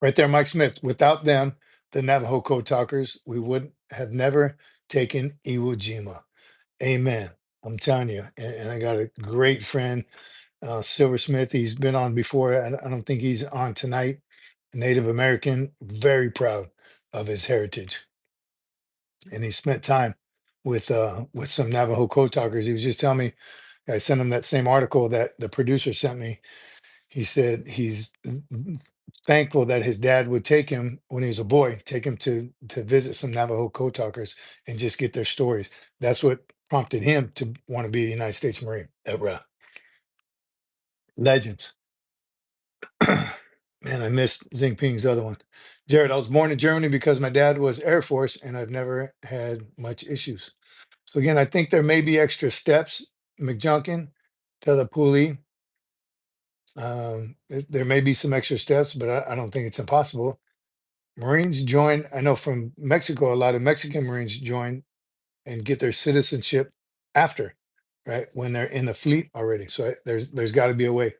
Right there, Mike Smith. Without them, the Navajo code talkers, we would have never taken Iwo Jima. Amen. I'm telling you. And I got a great friend, Silversmith. He's been on before. I don't think he's on tonight. Native American, very proud of his heritage. And he spent time with some Navajo code talkers. He was just telling me, I sent him that same article that the producer sent me. He said he's thankful that his dad would take him when he was a boy, take him to visit some Navajo code talkers and just get their stories. That's what prompted him to want to be a United States Marine. Legends. Man, I missed Ping's other one. Jared, I was born in Germany because my dad was Air Force and I've never had much issues. So again, I think there may be extra steps, McJunkin, to the Poolee. There may be some extra steps, but I don't think it's impossible. Marines join, I know from Mexico, a lot of Mexican Marines join and get their citizenship after, right? When they're in the fleet already. So there's got to be a way.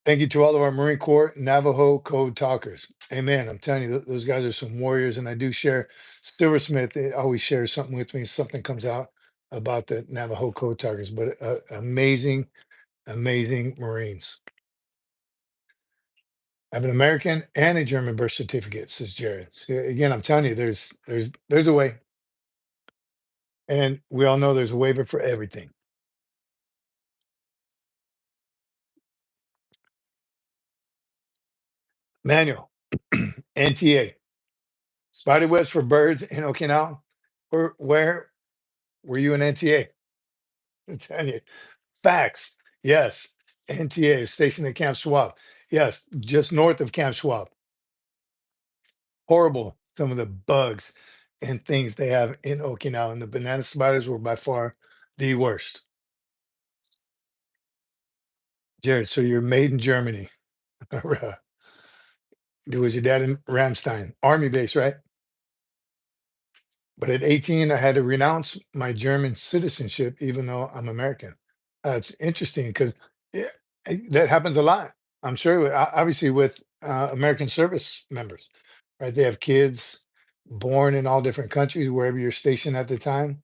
Thank you to all of our Marine Corps Navajo code talkers. Amen. I'm telling you, those guys are some warriors. And I do share Silversmith. They always shares something with me. Something comes out about the Navajo code talkers, but amazing, amazing Marines. I have an American and a German birth certificate, says Jared. So again, I'm telling you, there's a way. And we all know there's a waiver for everything. Manual. NTA. Spider webs for birds in Okinawa. Where were you in NTA? I'm telling you. Facts. Yes. NTA is stationed at Camp Schwab. Yes, just north of Camp Schwab. Horrible. Some of the bugs and things they have in Okinawa. And the banana spiders were by far the worst. Jared, so you're made in Germany. Was your dad in Ramstein? Army base, right? But at 18, I had to renounce my German citizenship, even though I'm American. It's interesting because that happens a lot. I'm sure, obviously, with American service members, right? They have kids born in all different countries, wherever you're stationed at the time.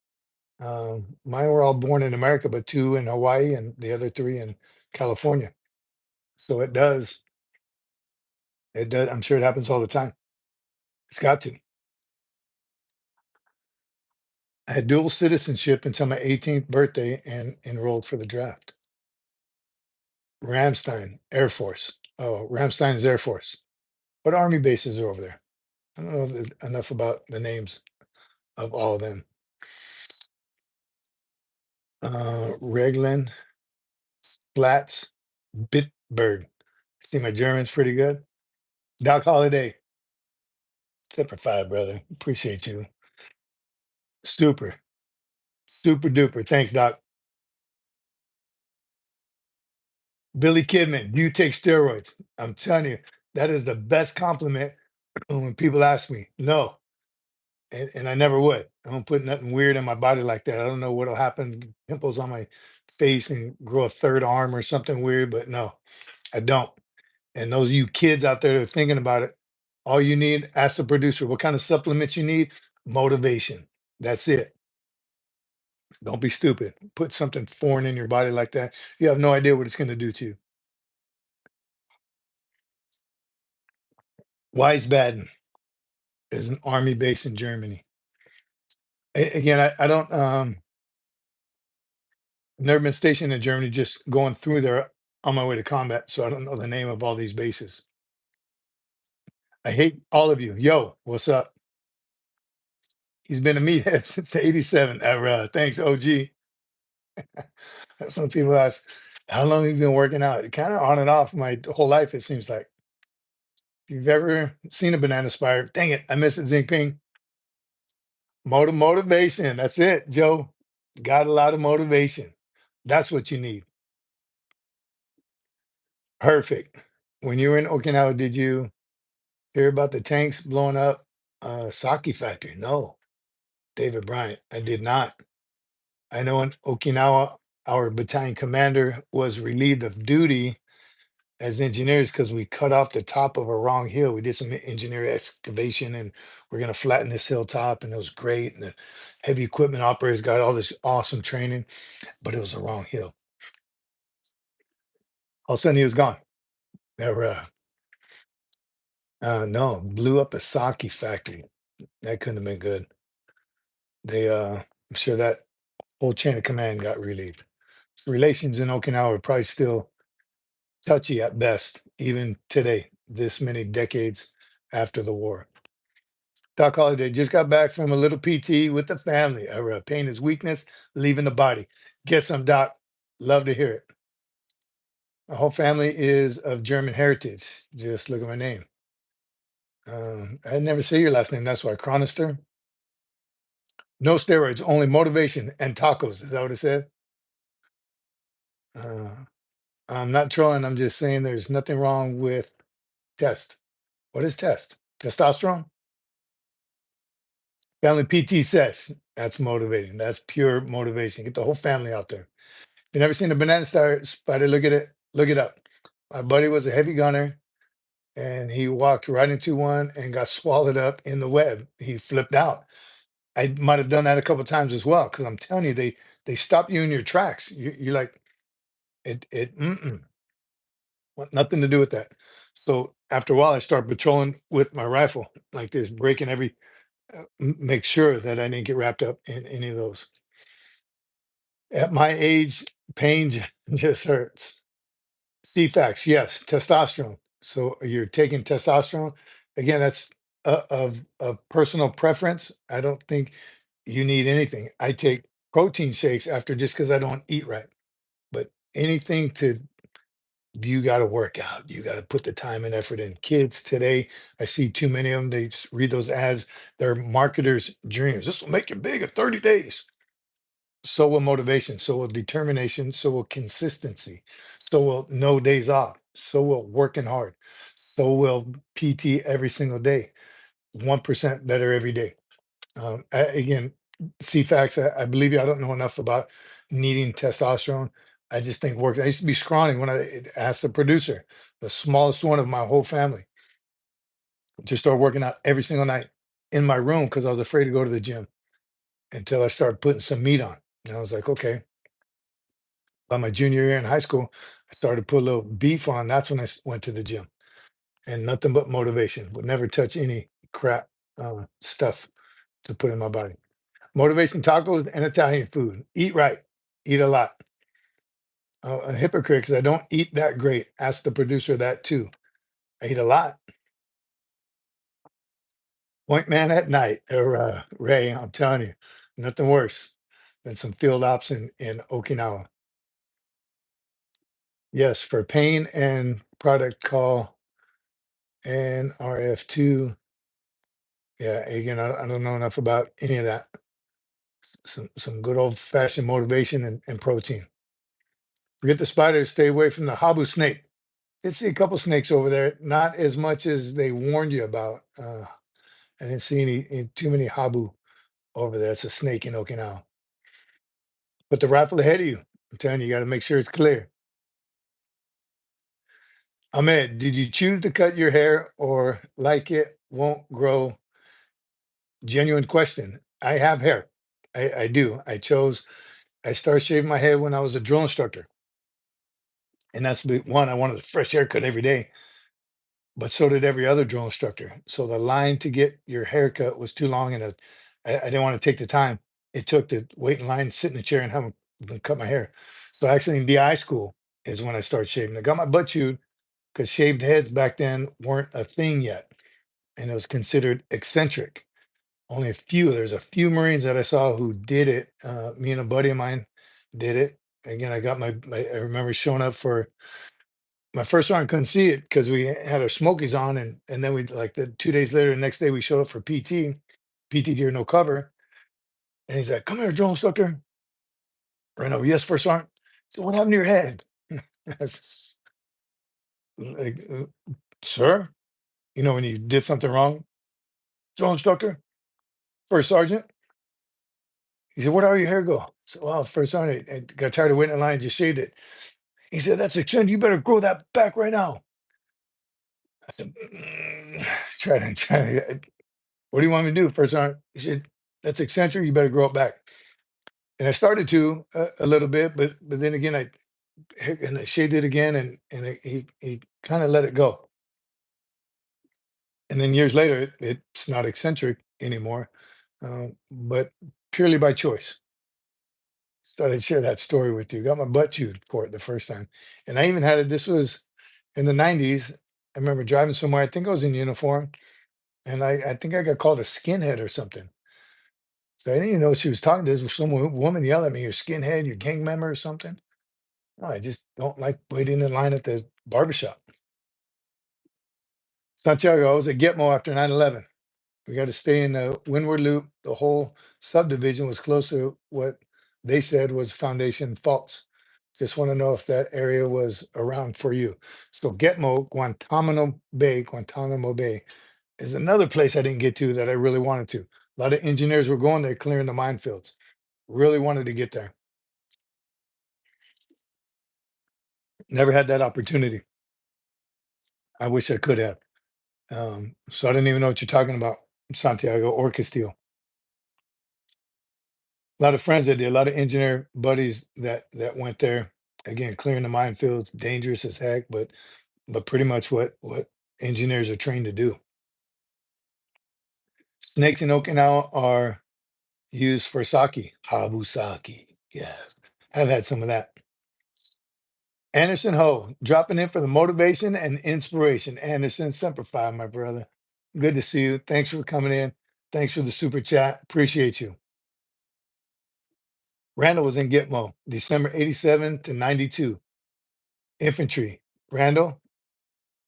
Mine were all born in America, but two in Hawaii and the other three in California. So it does. I'm sure it happens all the time. It's got to. I had dual citizenship until my 18th birthday and enrolled for the draft. Ramstein Air Force. Oh, Ramstein is Air Force. What army bases are over there? I don't know enough about the names of all of them. Reglen, Flats, Bitburg. See, my German's pretty good. Doc Holiday, Semper Fi, brother. Appreciate you. Super, super duper. Thanks, Doc. Billy Kidman, do you take steroids? I'm telling you, that is the best compliment when people ask me. No, and I never would. I don't put nothing weird in my body like that. I don't know what'll happen, pimples on my face and grow a third arm or something weird, but no, I don't. And those of you kids out there that are thinking about it, all you need, ask the producer what kind of supplements you need. Motivation. That's it. Don't be stupid. Put something foreign in your body like that. You have no idea what it's going to do to you. Wiesbaden is an army base in Germany. Again, I don't never been stationed in Germany, just going through there on my way to combat. So I don't know the name of all these bases. I hate all of you. Yo, what's up? He's been a meathead since '87. Thanks, OG. That's when people ask, how long have you been working out? Kind of on and off my whole life, it seems like. If you've ever seen a banana spider, dang it, I miss it, Ping. Motivation. That's it, Joe. Got a lot of motivation. That's what you need. Perfect. When you were in Okinawa, did you hear about the tanks blowing up sake factory? No, David Bryant. I did not. I know in Okinawa, our battalion commander was relieved of duty as engineers because we cut off the top of a wrong hill. We did some engineer excavation and we're going to flatten this hilltop, and it was great. And the heavy equipment operators got all this awesome training, but it was the wrong hill. All of a sudden, he was gone. Never, no, blew up a sake factory. That couldn't have been good. I'm sure that whole chain of command got relieved. So relations in Okinawa are probably still touchy at best, even today, this many decades after the war. Doc Holliday just got back from a little PT with the family. Pain is weakness, leaving the body. Get some, Doc. Love to hear it. My whole family is of German heritage. Just look at my name. I never say your last name. That's why. Chronister. No steroids, only motivation and tacos. Is that what it said? Uh, I'm not trolling. I'm just saying there's nothing wrong with test. What is test? Testosterone? Family PT says that's motivating. That's pure motivation. Get the whole family out there. You never seen a banana spider? Look at it. Look it up. My buddy was a heavy gunner, and he walked right into one and got swallowed up in the web. He flipped out. I might have done that a couple times as well, because I'm telling you, they stop you in your tracks. You're like, it want nothing to do with that. So after a while, I started patrolling with my rifle like this, breaking every, make sure that I didn't get wrapped up in any of those. At my age, pain just hurts. CFAX, yes, testosterone. So you're taking testosterone. Again, that's of personal preference. I don't think you need anything. I take protein shakes after just because I don't eat right. But anything to you got to work out. You got to put the time and effort in. Kids today, I see too many of them. They read those ads. They're marketers' dreams. This will make you big in 30 days. So will motivation. So will determination. So will consistency. So will no days off. So will working hard. So will PT every single day. 1% better every day. Again, CFAX, I believe you. I don't know enough about needing testosterone. I just think work. I used to be scrawny when I asked the producer, the smallest one of my whole family, to start working out every single night in my room because I was afraid to go to the gym until I started putting some meat on. And I was like, okay. By my junior year in high school, I started to put a little beef on. That's when I went to the gym, and nothing but motivation. Would never touch any crap stuff to put in my body. Motivation tacos and Italian food. Eat right. Eat a lot. A hypocrite because I don't eat that great. Ask the producer that too. I eat a lot. Point man at night, or Ray, I'm telling you, nothing worse than some field ops in Okinawa. Yes, for pain and product call NRF2. Yeah, again, I don't know enough about any of that. Some good old fashioned motivation and protein. Forget the spiders. Stay away from the habu snake. Did see a couple snakes over there, not as much as they warned you about. I didn't see too many habu over there. It's a snake in Okinawa. But the rifle ahead of you, I'm telling you, you got to make sure it's clear. Ahmed, did you choose to cut your hair or like it won't grow? Genuine question. I have hair. I do. I started shaving my head when I was a drill instructor. And that's one, I wanted a fresh haircut every day, but so did every other drill instructor. So the line to get your haircut was too long, and I didn't want to take the time it took to wait in line, sit in a chair, and have them cut my hair. So actually, in DI school is when I started shaving. I got my butt chewed because shaved heads back then weren't a thing yet, and it was considered eccentric. Only there's a few Marines that I saw who did it. Me and a buddy of mine did it. Again, I got I remember showing up for my first sergeant couldn't see it because we had our smokies on, and then we like the 2 days later, the next day we showed up for PT gear, no cover, and he's like, "Come here, drill instructor." Right over, yes, first sergeant. So what happened to your head? I s- like, sir, when you did something wrong, drill instructor, first sergeant. He said, "Where did all your hair go?" So, well, first sergeant, I got tired of waiting in line, just shaved it. He said, "That's extended. You better grow that back right now." I said, try to. What do you want me to do, first sergeant? He said, "That's eccentric. You better grow it back." And I started to a little bit, but then again, I shaved it again, he kind of let it go. And then years later, it's not eccentric anymore, but purely by choice. So I share that story with you. Got my butt chewed for it the first time, and I even had it. This was in the '90s. I remember driving somewhere. I think I was in uniform, and I think I got called a skinhead or something. So I didn't even know she was talking to this. Some woman yelled at me, "You're skinhead, you're gang member or something." No, I just don't like waiting in line at the barbershop. Santiago, I was at Gitmo after 9/11. We got to stay in the windward loop. The whole subdivision was close to what they said was foundation faults. Just want to know if that area was around for you. So Gitmo, Guantanamo Bay is another place I didn't get to that I really wanted to. A lot of engineers were going there clearing the minefields. Really wanted to get there. Never had that opportunity. I wish I could have. So I didn't even know what you're talking about, Santiago or Castillo. A lot of friends that did, a lot of engineer buddies that went there. Again, clearing the minefields, dangerous as heck, but pretty much what engineers are trained to do. Snakes in Okinawa are used for sake, habu sake. Yeah, I've had some of that. Anderson Ho, dropping in for the motivation and inspiration. Anderson, Semper Fi, my brother. Good to see you. Thanks for coming in. Thanks for the super chat. Appreciate you. Randall was in Gitmo, December 87 to 92. Infantry. Randall,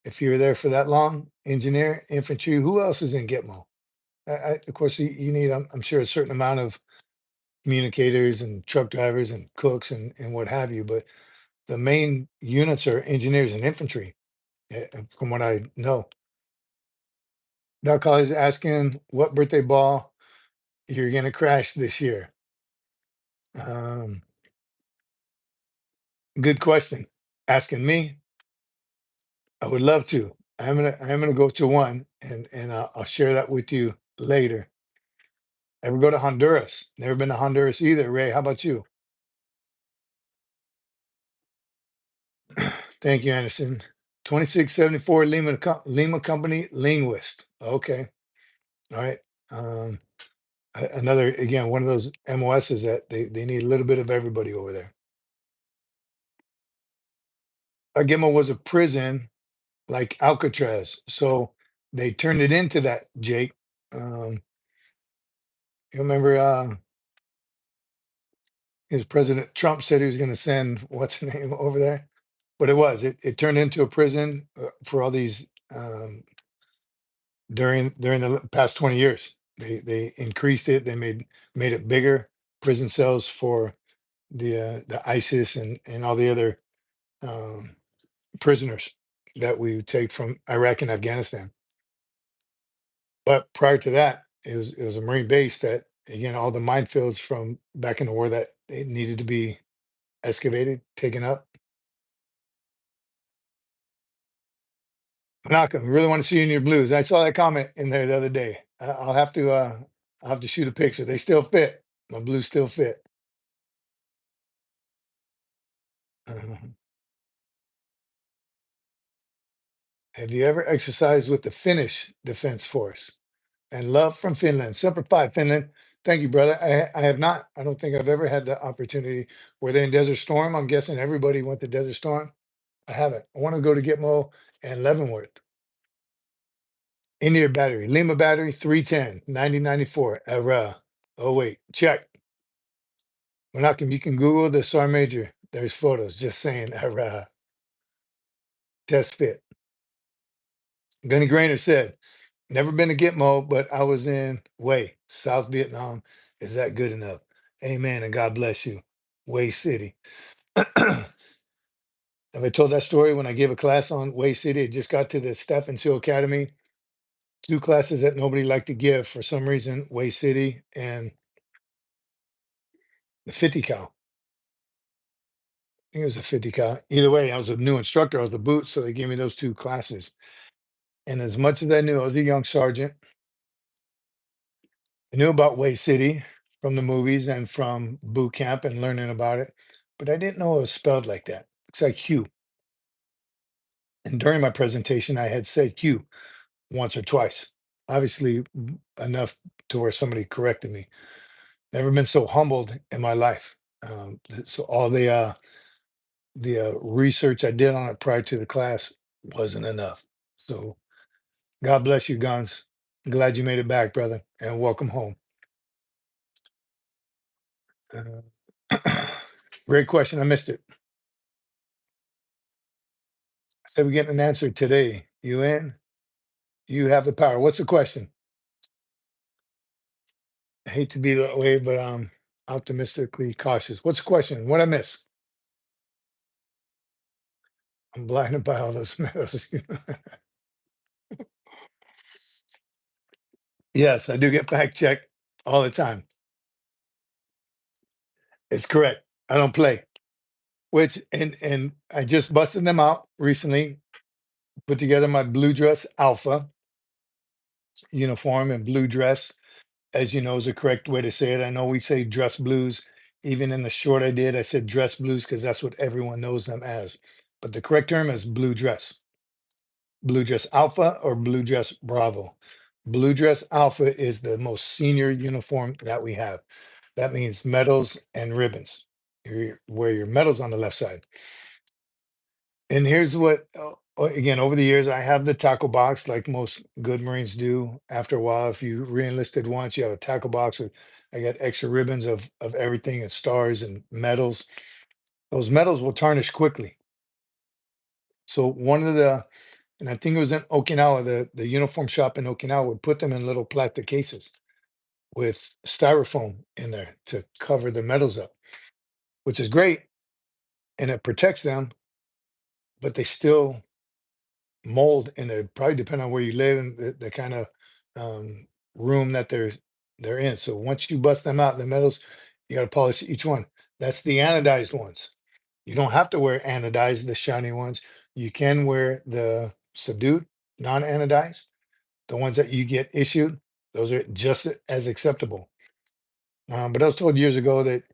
if you were there for that long, engineer, infantry. Who else is in Gitmo? Of course, you need, I'm sure, a certain amount of communicators and truck drivers and cooks and what have you. But the main units are engineers and infantry, from what I know. Doc is asking what birthday ball you're going to crash this year. Um, Good question. Asking me, I would love to. I'm gonna go to one, and I'll share that with you later. Ever go to Honduras? Never been to Honduras either. Ray, how about you? Thank you, Anderson. 2674 Lima Company linguist. Okay, all right. Um, Another, again, one of those MOSs that they need a little bit of everybody over there. Agemo was a prison like Alcatraz, so they turned it into that. Jake, you remember? His President Trump said he was going to send what's her name over there, but it turned into a prison for all these during the past 20 years. They increased it. They made it bigger. Prison cells for the ISIS and all the other um, prisoners that we take from Iraq and Afghanistan. But prior to that, it was a Marine base that, again, all the minefields from back in the war that it needed to be excavated, taken up. Malcolm, really want to see you in your blues. I saw that comment in there the other day. I'll have to shoot a picture. They still fit. My blues still fit. Uh, have you ever exercised with the Finnish Defense Force? And love from Finland. Semper Fi, Finland. Thank you, brother. I have not. I don't think I've ever had the opportunity. Were they in Desert Storm? I'm guessing everybody went to Desert Storm. I haven't. I want to go to Gitmo and Leavenworth. India Battery, Lima Battery, 310, 9094. Oh, wait, check. Malcolm, you can Google the SAR Major. There's photos. Just saying. Test fit. Gunny Grainer said, never been to Gitmo, but I was in South Vietnam. Is that good enough? Amen. And God bless you. Hue City. Have I told that story when I gave a class on Hue City? I just got to the Staff and SEAL Academy. Two classes that nobody liked to give for some reason, Hue City and the 50 cal. I think it was a 50 cal. Either way, I was a new instructor. I was the boot, so they gave me those two classes. And as much as I knew, I was a young sergeant. I knew about Hue City from the movies and from boot camp and learning about it, but I didn't know it was spelled like that. It's like Hue. And during my presentation, I had said Hue once or twice, obviously enough to where somebody corrected me. Never been so humbled in my life. So all the research I did on it prior to the class wasn't enough. So God bless you, Guns. Glad you made it back, brother, and welcome home. Uh, Great question. I missed it. I said we're getting an answer today. You in? You have the power. What's the question? I hate to be that way, but I'm optimistically cautious. What's the question? What I miss? I'm blinded by all those medals. Yes, I do get fact checked all the time. It's correct. I don't play. Which and I just busted them out recently. Put together my blue dress alpha uniform and blue dress, as you know, is the correct way to say it. I know we say dress blues. Even in the short I did, I said dress blues because that's what everyone knows them as. But the correct term is blue dress alpha or blue dress bravo. Blue dress alpha is the most senior uniform that we have. That means medals and ribbons. You wear your medals on the left side. And here's what, again, over the years, I have the tackle box like most good Marines do. After a while, if you re-enlisted once, you have a tackle box with, I got extra ribbons of everything and stars and medals. Those medals will tarnish quickly. So one of the, and I think it was in Okinawa, the uniform shop in Okinawa would put them in little plastic cases with styrofoam in there to cover the medals up, which is great and it protects them, but they still mold and it probably depend on where you live and the kind of um, room that they're in. So once you bust them out, the metals, you got to polish each one. That's the anodized ones. You don't have to wear anodized, the shiny ones. You can wear the subdued, non-anodized, the ones that you get issued. Those are just as acceptable. But I was told years ago that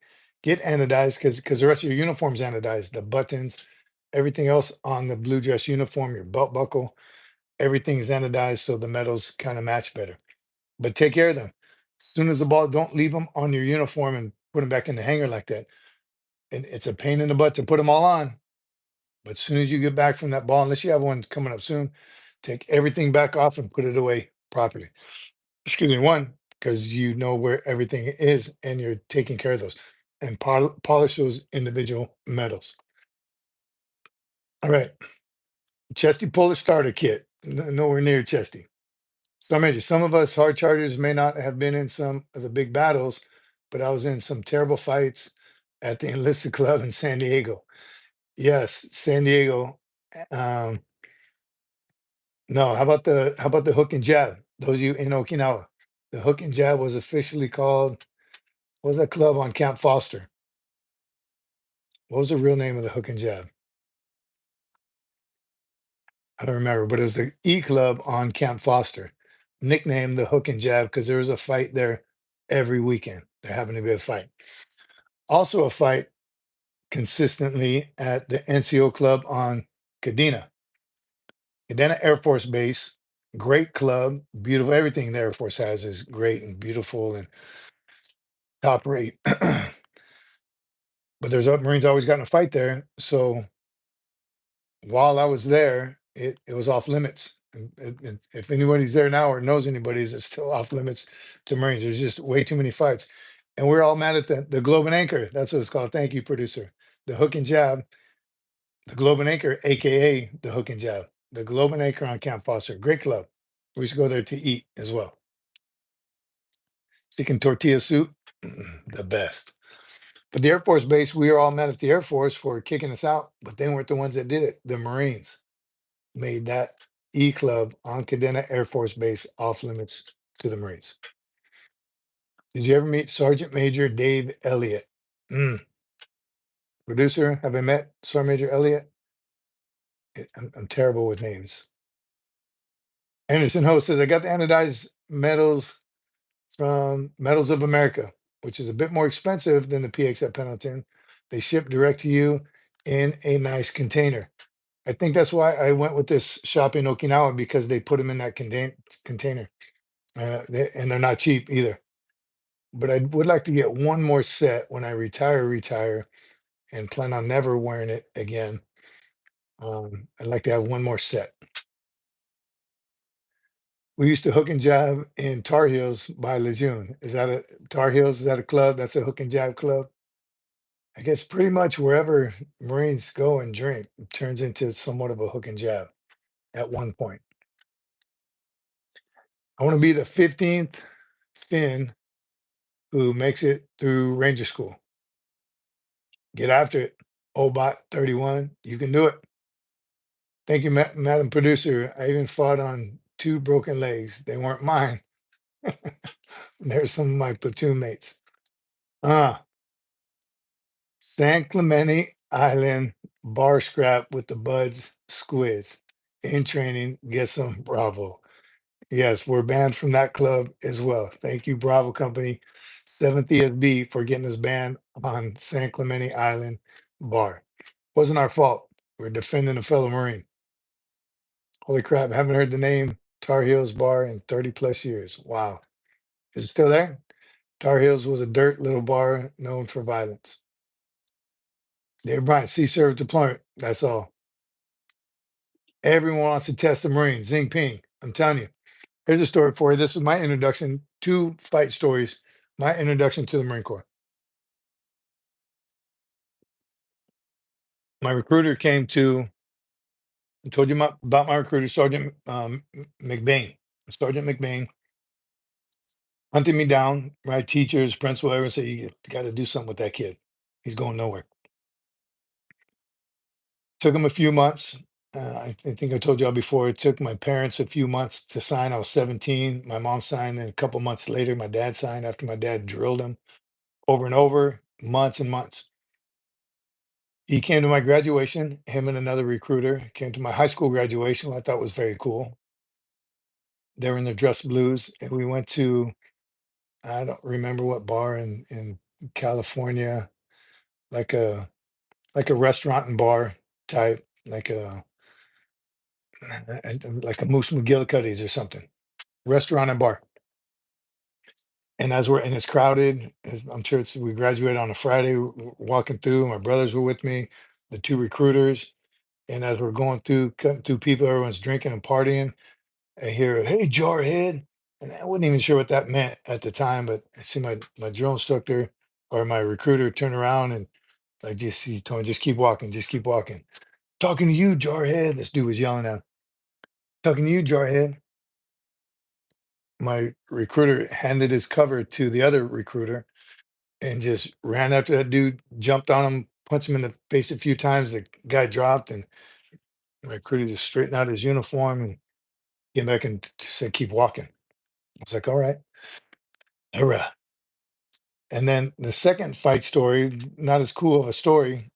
get anodized because the rest of your uniform's anodized, the buttons, everything else on the blue dress uniform, your belt buckle, everything is anodized so the metals kind of match better. But take care of them. As soon as the ball, don't leave them on your uniform and put them back in the hanger like that. And it's a pain in the butt to put them all on. But as soon as you get back from that ball, unless you have one coming up soon, take everything back off and put it away properly. Excuse me, one, because you know where everything is and you're taking care of those and polish those individual metals. All right. Chesty puller starter kit. Nowhere near chesty. So, Major, some of us hard chargers may not have been in some of the big battles, but I was in some terrible fights at the enlisted club in San Diego. Yes, San Diego. Um, no, how about the hook and jab? Those of you in Okinawa. The hook and jab was officially called, what was that club on Camp Foster? What was the real name of the hook and jab? I don't remember, but it was the E Club on Camp Foster, nicknamed the hook and jab because there was a fight there every weekend. There happened to be a fight. Also, a fight consistently at the NCO Club on Kadena, Kadena Air Force Base. Great club, beautiful. Everything the Air Force has is great and beautiful and top rate. But there's Marines always got in a fight there. So while I was there, it was off limits. And if anybody's there now or knows anybody's, it's still off limits to Marines. There's just way too many fights. And we're all mad at the Globe and Anchor. That's what it's called. Thank you, producer. The hook and jab, the Globe and Anchor, aka the hook and jab. The Globe and Anchor on Camp Foster. Great club. We used to go there to eat as well. Chicken tortilla soup, the best. But the Air Force Base, we were all mad at the Air Force for kicking us out, but they weren't the ones that did it. The Marines made that E Club on Kadena Air Force Base off limits to the Marines. Did you ever meet Sergeant Major Dave Elliott? Mm. Producer, have I met Sergeant Major Elliott? I'm terrible with names. Anderson Ho says, I got the anodized medals from Medals of America, which is a bit more expensive than the PX at Pendleton. They ship direct to you in a nice container. I think that's why I went with this shop in Okinawa because they put them in that container. And they're not cheap either. But I would like to get one more set when I retire, and plan on never wearing it again. I'd like to have one more set. We used to hook and jab in Tar Heels by Lejeune. Is that a Tar Heels? Is that a club? That's a hook and jab club. I guess pretty much wherever Marines go and drink it turns into somewhat of a hook and jab at one point. I want to be the 15th Sin who makes it through Ranger School. Get after it. Obot 31. You can do it. Thank you, Madam Producer. I even fought on two broken legs. They weren't mine. There's some of my platoon mates. Ah, San Clemente Island bar scrap with the buds squids. In training, get some Bravo. Yes, we're banned from that club as well. Thank you, Bravo Company, 7th ESB, for getting us banned on San Clemente Island bar. Wasn't our fault. We're defending a fellow Marine. Holy crap, haven't heard the name Tar Heels Bar in 30 plus years. Wow. Is it still there? Tar Heels was a dirt little bar known for violence. Dave Bryant, Sea Service Deployment. That's all. Everyone wants to test the Marines. Zing ping. I'm telling you. Here's a story for you. This is my introduction to fight stories, my introduction to the Marine Corps. My recruiter came to, I told you about my recruiter, Sergeant McBain. Sergeant McBain hunted me down, right? Teachers, principal, everyone said, you got to do something with that kid. He's going nowhere. Took him a few months. I think I told y'all before, it took my parents a few months to sign. I was 17. My mom signed, and a couple months later, my dad signed after my dad drilled him over and over, months and months. He came to my graduation, him and another recruiter came to my high school graduation, I thought was very cool. They were in their dress blues, and we went to, I don't remember what bar in California, like a restaurant and bar type, like a Moose McGillicuddy's or something. Restaurant and bar. And it's crowded. I'm sure we graduated on a Friday, walking through. My brothers were with me, the two recruiters. And as we're going through, cutting through people, everyone's drinking and partying. I hear, "Hey, jarhead," and I wasn't even sure what that meant at the time. But I see my drill instructor or my recruiter turn around and he told me, just keep walking, just keep walking. Talking to you, jarhead. This dude was yelling out, talking to you, jarhead. My recruiter handed his cover to the other recruiter and just ran after that dude, jumped on him, punched him in the face a few times. The guy dropped, and my recruiter just straightened out his uniform and came back and said, "Keep walking." I was like, "All right, all right." And then the second fight story, not as cool of a story.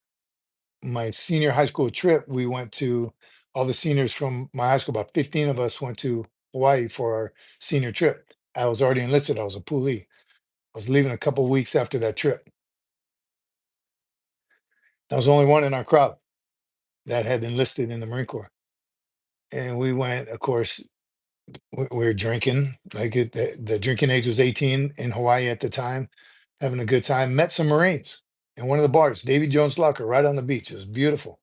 My senior high school trip, we went to, all the seniors from my high school, about 15 of us went to Hawaii for our senior trip. I was already enlisted. I was a Poolee. I was leaving a couple of weeks after that trip. I was the only one in our crowd that had enlisted in the Marine Corps. And we went, of course, we were drinking. The drinking age was 18 in Hawaii at the time, having a good time. Met some Marines in one of the bars, Davy Jones Locker, right on the beach. It was beautiful.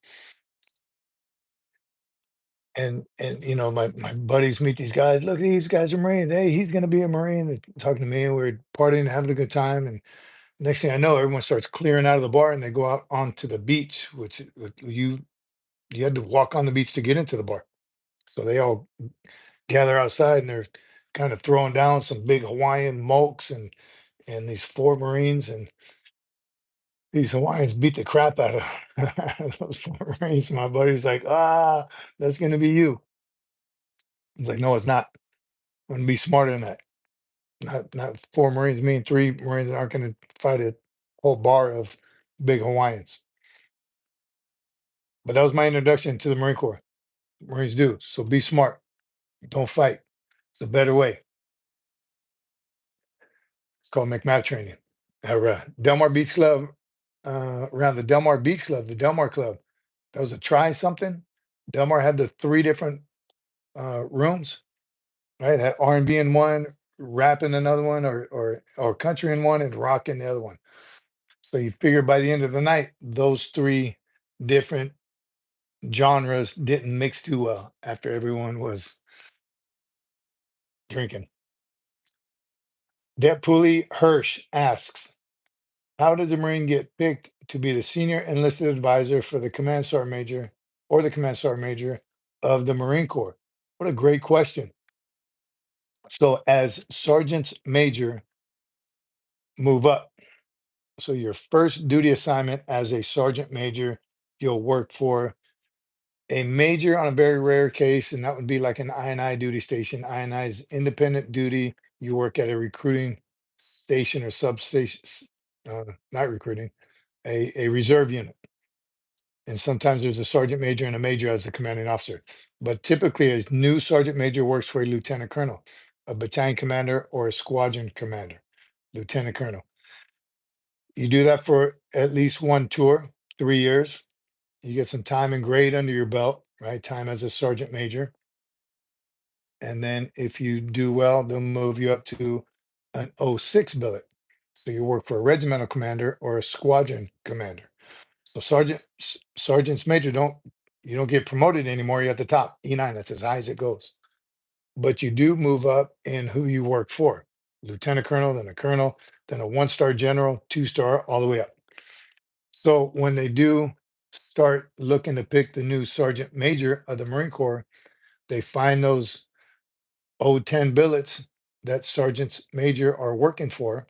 And my buddies meet these guys. Look, these guys are Marines. Hey, he's gonna be a Marine. And talking to me, and we're partying, having a good time. And next thing I know, everyone starts clearing out of the bar and they go out onto the beach, which you had to walk on the beach to get into the bar. So they all gather outside and they're kind of throwing down some big Hawaiian mulks and these four Marines, and these Hawaiians beat the crap out of those four Marines. My buddy's like, that's gonna be you. He's like, no, it's not. I'm gonna be smarter than that. Not four Marines, me and three Marines aren't gonna fight a whole bar of big Hawaiians. But that was my introduction to the Marine Corps. Marines do. So be smart. Don't fight. It's a better way. It's called McMath training. Delmar Beach Club, around the Delmar Beach Club, the Delmar Club. That was a try something. Delmar had the three different rooms, right? Had R&B in one, rap in another one, or country in one, and rock in the other one. So you figure by the end of the night, those three different genres didn't mix too well after everyone was drinking. Deb Pooley Hirsch asks, how did the Marine get picked to be the senior enlisted advisor for the command sergeant major or the command sergeant major of the Marine Corps? What a great question. So, as sergeants major, move up. So, your first duty assignment as a sergeant major, you'll work for a major on a very rare case, and that would be like an INI duty station. INI is independent duty. You work at a recruiting station or substation, not recruiting, a reserve unit. And sometimes there's a sergeant major and a major as the commanding officer. But typically, a new sergeant major works for a lieutenant colonel, a battalion commander, or a squadron commander, lieutenant colonel. You do that for at least one tour, 3 years. You get some time and grade under your belt, right? Time as a sergeant major. And then if you do well, they'll move you up to an O6 billet. So you work for a regimental commander or a squadron commander. So sergeants major don't You don't get promoted anymore. You're at the top, E9. That's as high as it goes. But you do move up in who you work for. Lieutenant colonel, then a colonel, then a 1-star general, 2-star, all the way up. So when they do start looking to pick the new sergeant major of the Marine Corps, they find those old 10 billets that sergeants major are working for,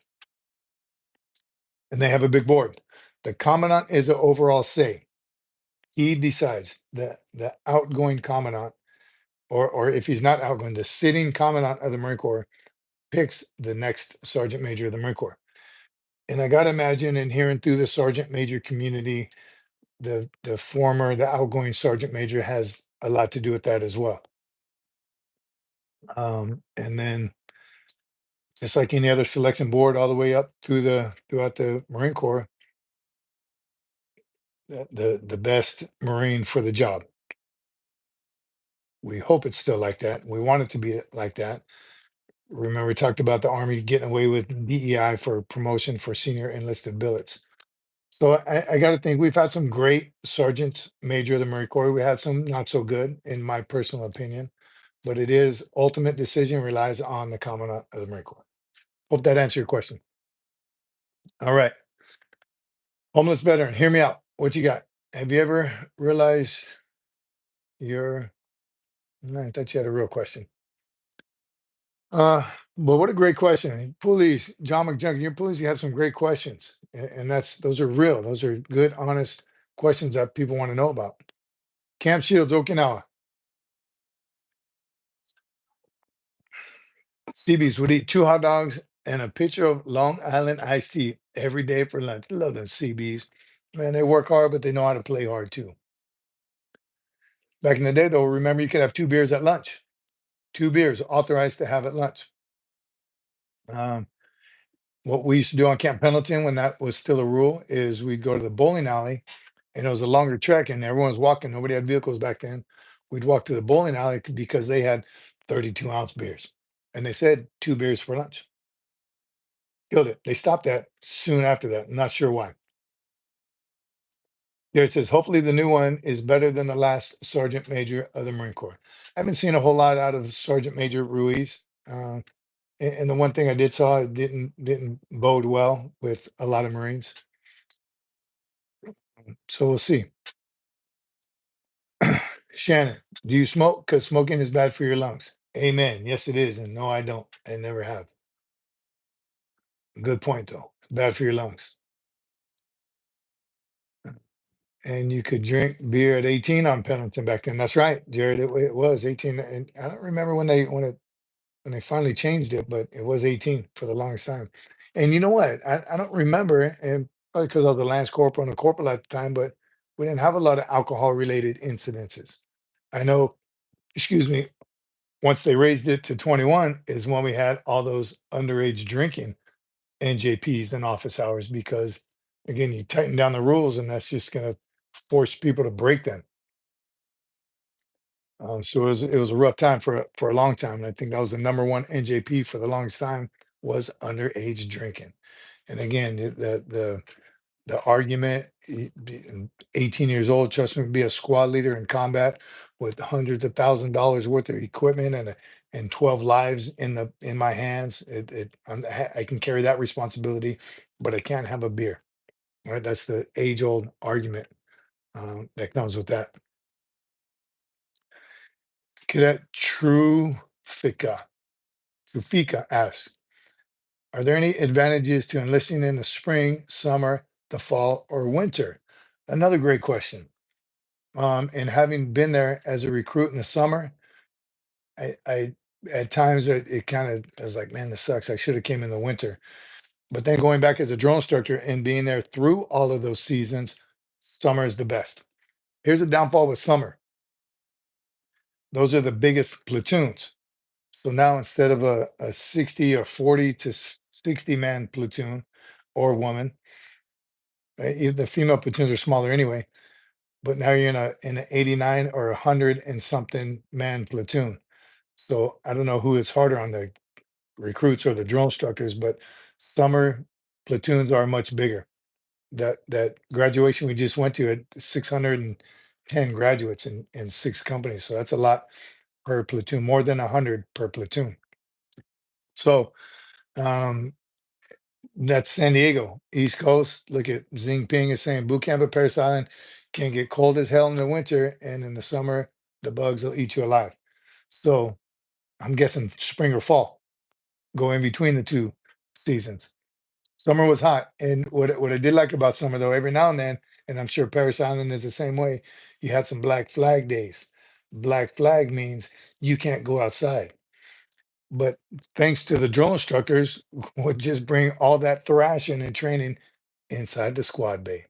and they have a big board. The commandant is an overall say. He decides, the outgoing commandant, or if he's not outgoing, the sitting commandant of the Marine Corps picks the next sergeant major of the Marine Corps. And I got to imagine, in hearing through the sergeant major community, the outgoing sergeant major has a lot to do with that as well. And then, just like any other selection board, all the way up throughout the Marine Corps, the best Marine for the job. We hope it's still like that. We want it to be like that. Remember, we talked about the Army getting away with DEI for promotion for senior enlisted billets. So I got to think we've had some great sergeants major of the Marine Corps. We had some not so good, in my personal opinion. But it is ultimate decision relies on the commandant of the Marine Corps. Hope that answered your question. All right. Homeless veteran, hear me out. What you got? Have you ever realized you're, no, I thought you had a real question. But what a great question. Poolees, John McJunkin, your Poolees, you have some great questions. And those are real. Those are good, honest questions that people want to know about. Camp Shields, Okinawa. CBs would eat 2 hot dogs and a pitcher of Long Island iced tea every day for lunch. Love them CBs. Man, they work hard, but they know how to play hard too. Back in the day, though, remember you could have 2 beers at lunch. 2 beers authorized to have at lunch. Um, what we used to do on Camp Pendleton when that was still a rule is we'd go to the bowling alley, and it was a longer trek, and everyone was walking. Nobody had vehicles back then. We'd walk to the bowling alley because they had 32-ounce beers, and they said 2 beers for lunch. Killed it. They stopped that soon after that. I'm not sure why. Here it says, hopefully the new one is better than the last Sergeant Major of the Marine Corps. I haven't seen a whole lot out of Sergeant Major Ruiz. And the one thing I did saw, it didn't bode well with a lot of Marines. So we'll see. Shannon, do you smoke? Because smoking is bad for your lungs. Amen. Yes, it is. And no, I don't. I never have. Good point, though. Bad for your lungs. And you could drink beer at 18 on Pendleton back then. That's right, Jared. It was 18. And I don't remember when they finally changed it, but it was 18 for the longest time. And you know what? I don't remember, and probably because I was a lance corporal and a corporal at the time, but we didn't have a lot of alcohol related incidences. I know, excuse me, once they raised it to 21 is when we had all those underage drinking NJPs and office hours because, again, you tighten down the rules and that's just going to force people to break them. So it was a rough time for a long time. And I think that was the number one NJP for the longest time was underage drinking. And again, the argument, 18 years old, trust me, be a squad leader in combat with hundreds of $1,000s worth of equipment and 12 lives in my hands. I can carry that responsibility, but I can't have a beer. Right? That's the age old argument that comes with that. Cadet Trufika asks, are there any advantages to enlisting in the spring, summer, the fall, or winter? Another great question. And having been there as a recruit in the summer, I at times it kind of I was like, man, this sucks. I should have came in the winter. But then going back as a drill instructor and being there through all of those seasons, summer is the best. Here's a downfall with summer. Those are the biggest platoons. So now instead of a 60 or 40 to 60 man platoon or woman, the female platoons are smaller anyway, but now you're in an 89 or 100 and something man platoon. So I don't know who it's harder on, the recruits or the drill instructors, but summer platoons are much bigger. That graduation we just went to at 600 10 graduates in 6 companies. So that's a lot per platoon, more than 100 per platoon. So um, that's San Diego, East Coast. Look at Ping is saying boot camp at Paris Island can get cold as hell in the winter, and in the summer, the bugs will eat you alive. So I'm guessing spring or fall, go in between the two seasons. Summer was hot, and what I did like about summer though, every now and then, and I'm sure Paris Island is the same way, you had some Black Flag days. Black Flag means you can't go outside. But thanks to the drill instructors, would just bring all that thrashing and training inside the squad bay.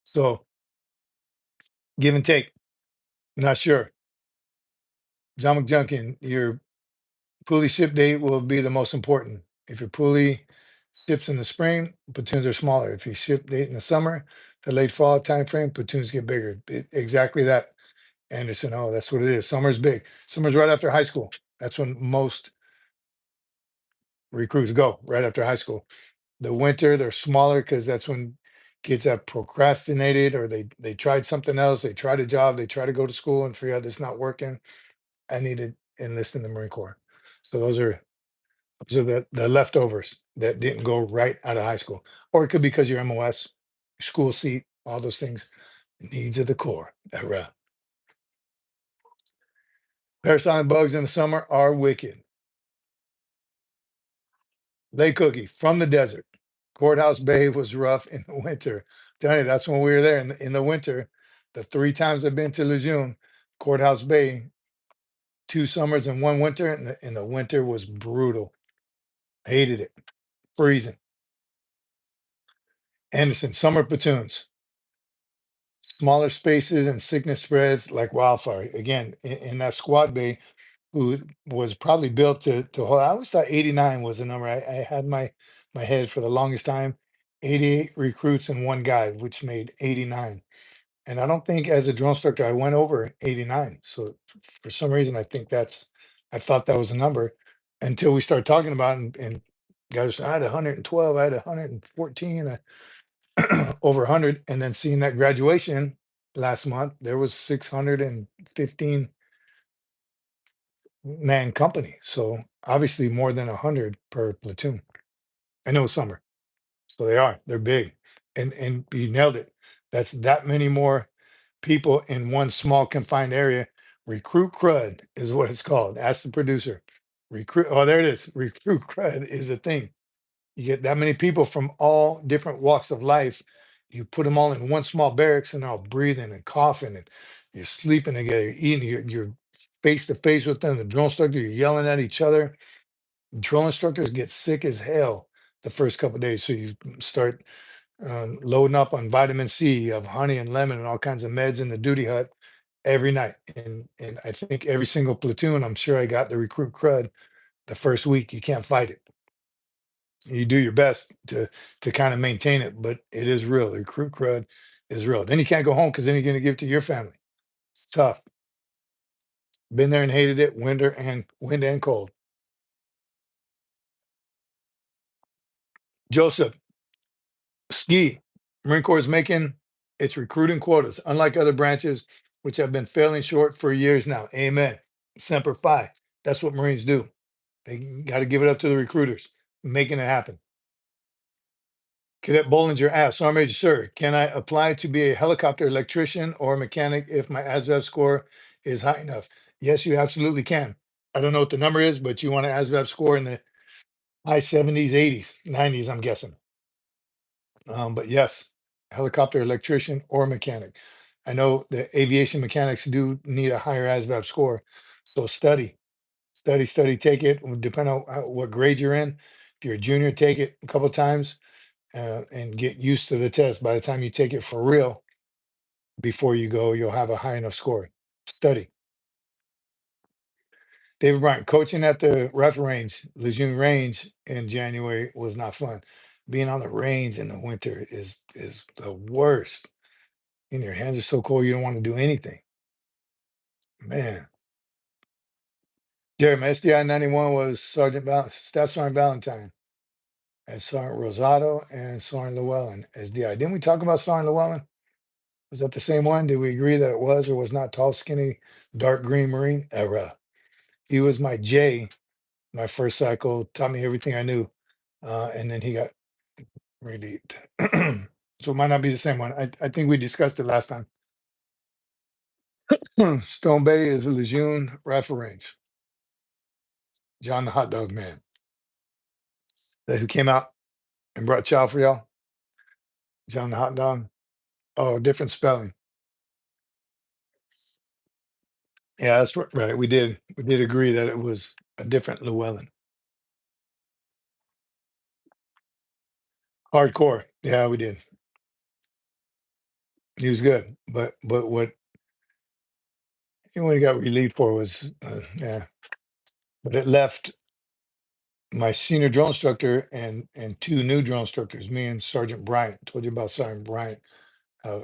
So give and take. Not sure. John McJunkin, your pulley ship date will be the most important. If your pulley ships in the spring, platoons are smaller. If you ship date in the summer, the late fall time frame, platoons get bigger. Exactly that, Anderson. Oh, that's what it is. Summer's big. Summer's right after high school. That's when most recruits go, right after high school. The winter, they're smaller because that's when kids have procrastinated or they tried something else. They tried a job, they try to go to school and figure out it's not working. I need to enlist in the Marine Corps. So those are the leftovers that didn't go right out of high school. Or it could be because your MOS, school seat, all those things. Needs of the Corps. Parasite bugs in the summer are wicked. Lay Cookie from the desert. Courthouse Bay was rough in the winter. Tell you, that's when we were there in the winter. The 3 times I've been to Lejeune, Courthouse Bay, 2 summers and 1 winter, and the winter was brutal. Hated it. Freezing. Anderson, summer platoons, smaller spaces and sickness spreads like wildfire. Again, in that squad bay, who was probably built to hold. I always thought 89 was the number. I had my head for the longest time. 88 recruits and 1 guy, which made 89. And I don't think as a drill instructor I went over 89. So for some reason I thought that was a number until we started talking about it, and guys, I had 112, I had 114, over 100, and then seeing that graduation last month, there was 615 man company. So obviously more than 100 per platoon. I know summer. So they're big. And you nailed it. That's that many more people in one small confined area. Recruit crud is what it's called. Ask the producer. Recruit, oh, there it is. Recruit crud is a thing. You get that many people from all different walks of life. You put them all in one small barracks and they're all breathing and coughing and you're sleeping together, you're eating, you're face to face with them. The drill instructor, you're yelling at each other. Drill instructors get sick as hell the first couple of days. So you start loading up on vitamin C, you have honey and lemon and all kinds of meds in the duty hut every night. And I think every single platoon, I'm sure I got the recruit crud the first week. You can't fight it. You do your best to kind of maintain it, but it is real. The recruit crud is real. Then you can't go home because then you're going to give it to your family. It's tough. Been there and hated it, wind and cold. Joseph, ski. Marine Corps is making its recruiting quotas, unlike other branches, which have been failing short for years now. Amen. Semper Fi. That's what Marines do. They got to give it up to the recruiters, making it happen. Cadet Bollinger asks, Sergeant Major, sir, can I apply to be a helicopter electrician or mechanic if my ASVAB score is high enough? Yes, you absolutely can. I don't know what the number is, but you want an ASVAB score in the high 70s, 80s, 90s, I'm guessing. But yes, helicopter electrician or mechanic. I know the aviation mechanics do need a higher ASVAB score. So study, take it. Depending on what grade you're in. If you're a junior, take it a couple times and get used to the test. By the time you take it for real, before you go, you'll have a high enough score. Study. David Bryant, coaching at the rifle range, Lejeune Range in January was not fun. Being on the range in the winter is the worst. And your hands are so cold you don't want to do anything. Man. Jerry, my SDI 91 was Staff Sergeant Valentine and Sergeant Rosado and Sergeant Llewellyn SDI. Didn't we talk about Sergeant Llewellyn? Was that the same one? Did we agree that it was or was not tall, skinny, dark green Marine? Era. He was my J, my first cycle, taught me everything I knew. And then he got relieved. So it might not be the same one. I think we discussed it last time. Stone Bay is a Lejeune rifle range. John the hot dog man. That who came out and brought chow for y'all? John the hot dog. Oh, different spelling. Yeah, that's right. We did. We did agree that it was a different Llewellyn. Hardcore. Yeah, we did. He was good, but what he got relieved for was yeah. But it left my senior drill instructor and two new drill instructors, me and Sergeant Bryant. Told you about Sergeant Bryant.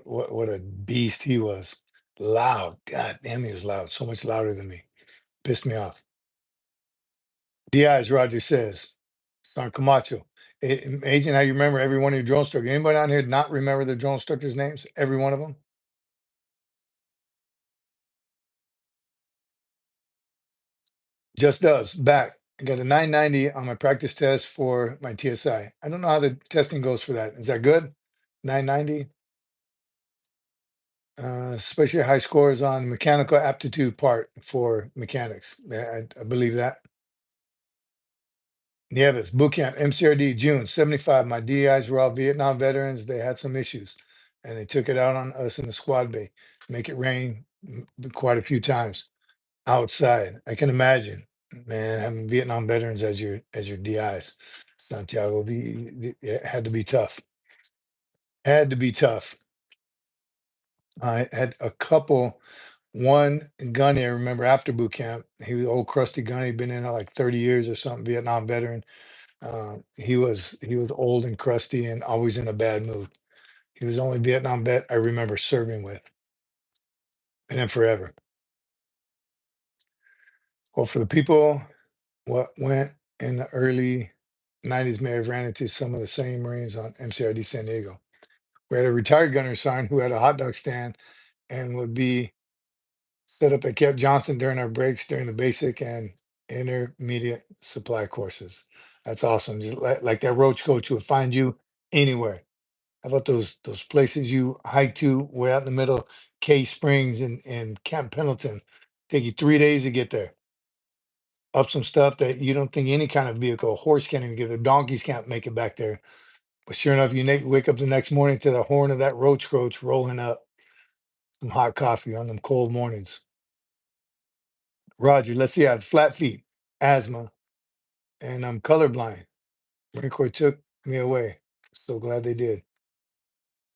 What a beast he was. Loud. God damn, he was loud. So much louder than me. Pissed me off. DIs, Roger says. Son Camacho. Agent, how you remember every one of your drill instructors? Anybody on here not remember the drill instructors' names? Every one of them? Just does. Back. I got a 990 on my practice test for my TSI. I don't know how the testing goes for that. Is that good? 990? Especially high scores on mechanical aptitude part for mechanics. Yeah, I believe that. Nieves, boot camp, MCRD, June 75. My DEIs were all Vietnam veterans. They had some issues and they took it out on us in the squad bay. Make it rain quite a few times outside. I can imagine, man, having Vietnam veterans as your DIs. Santiago, it had to be tough. Had to be tough. I had a couple. One gunny, I remember after boot camp, he was old crusty gunny, been in it like 30 years or something, Vietnam veteran. He was old and crusty and always in a bad mood. He was the only Vietnam vet I remember serving with, and then forever. Well, for the people what went in the early 90s may have ran into some of the same Marines on MCRD San Diego. We had a retired gunner sergeant who had a hot dog stand and would be set up at Camp Johnson during our breaks during the basic and intermediate supply courses. That's awesome. Just like that roach coach would find you anywhere. How about those places you hike to way out in the middle, Cay Springs and Camp Pendleton? Take you 3 days to get there. Up some stuff that you don't think any kind of vehicle, a horse can't even get there, donkeys can't make it back there. But sure enough, wake up the next morning to the horn of that roach coach rolling up, some hot coffee on them cold mornings. Roger, let's see. I have flat feet, asthma, and I'm colorblind. Marine Corps took me away. So glad they did.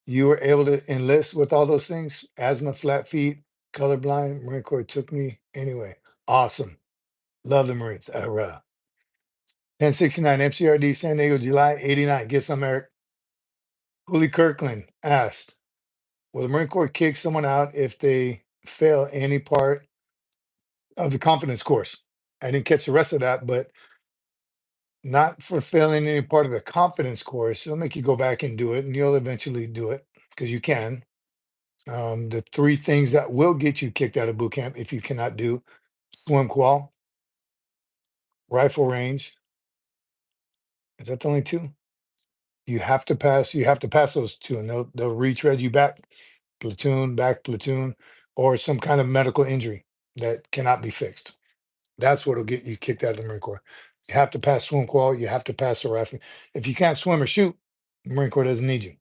You were able to enlist with all those things? Asthma, flat feet, colorblind. Marine Corps took me anyway. Awesome. Love the Marines. 1069 MCRD San Diego, July 89. Get some, Eric. Julie Kirkland asked, will the Marine Corps kick someone out if they fail any part of the confidence course? I didn't catch the rest of that, but not for failing any part of the confidence course. It'll make you go back and do it, and you'll eventually do it because you can. The three things that will get you kicked out of boot camp if you cannot do swim qual, rifle range. Is that the only two? You have to pass those two, and they'll retread you back platoon, or some kind of medical injury that cannot be fixed. That's what'll get you kicked out of the Marine Corps. You have to pass swim qual, you have to pass the rifle. If you can't swim or shoot, the Marine Corps doesn't need you.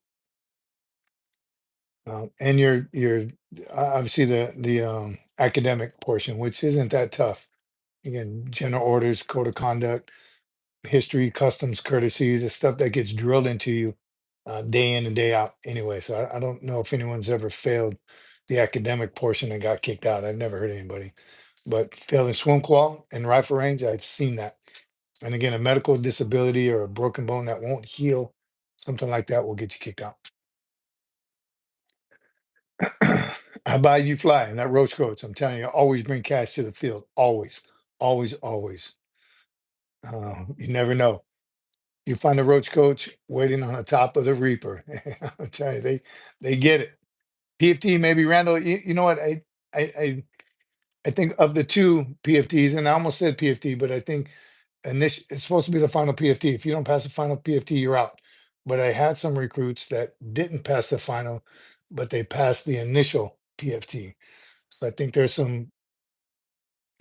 And you're obviously the academic portion, which isn't that tough. Again, general orders, code of conduct, history, customs, courtesies, the stuff that gets drilled into you day in and day out. Anyway, so I don't know if anyone's ever failed the academic portion and got kicked out. I've never heard anybody, but failing swim qual and rifle range, I've seen that. And again, a medical disability or a broken bone that won't heal, something like that will get you kicked out. I buy you fly and that roach coach. I'm telling you, always bring cash to the field. Always, always, always. You never know. You find a roach coach waiting on the top of the reaper. I'm telling you, they get it. PFT, maybe Randall. You know what? I I think of the two PFTs, and I almost said PFT, but I think it's supposed to be the final PFT. If you don't pass the final PFT, you're out. But I had some recruits that didn't pass the final, but they passed the initial PFT. So I think there's some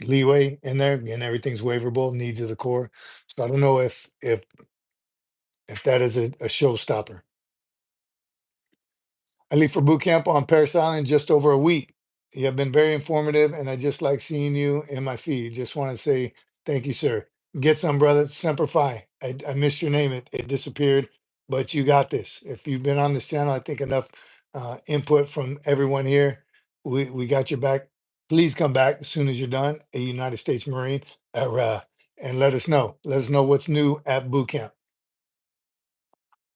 leeway in there, and everything's waiverable, needs of the core. So I don't know if that is a showstopper. I leave for boot camp on Paris Island in just over a week. You have been very informative, and I just like seeing you in my feed. Just want to say thank you, sir. Get some, brother. Semper Fi. I missed your name. It disappeared, but you got this. If you've been on this channel, I think enough input from everyone here. We got your back. Please come back as soon as you're done, a United States Marine, and let us know. Let us know what's new at boot camp.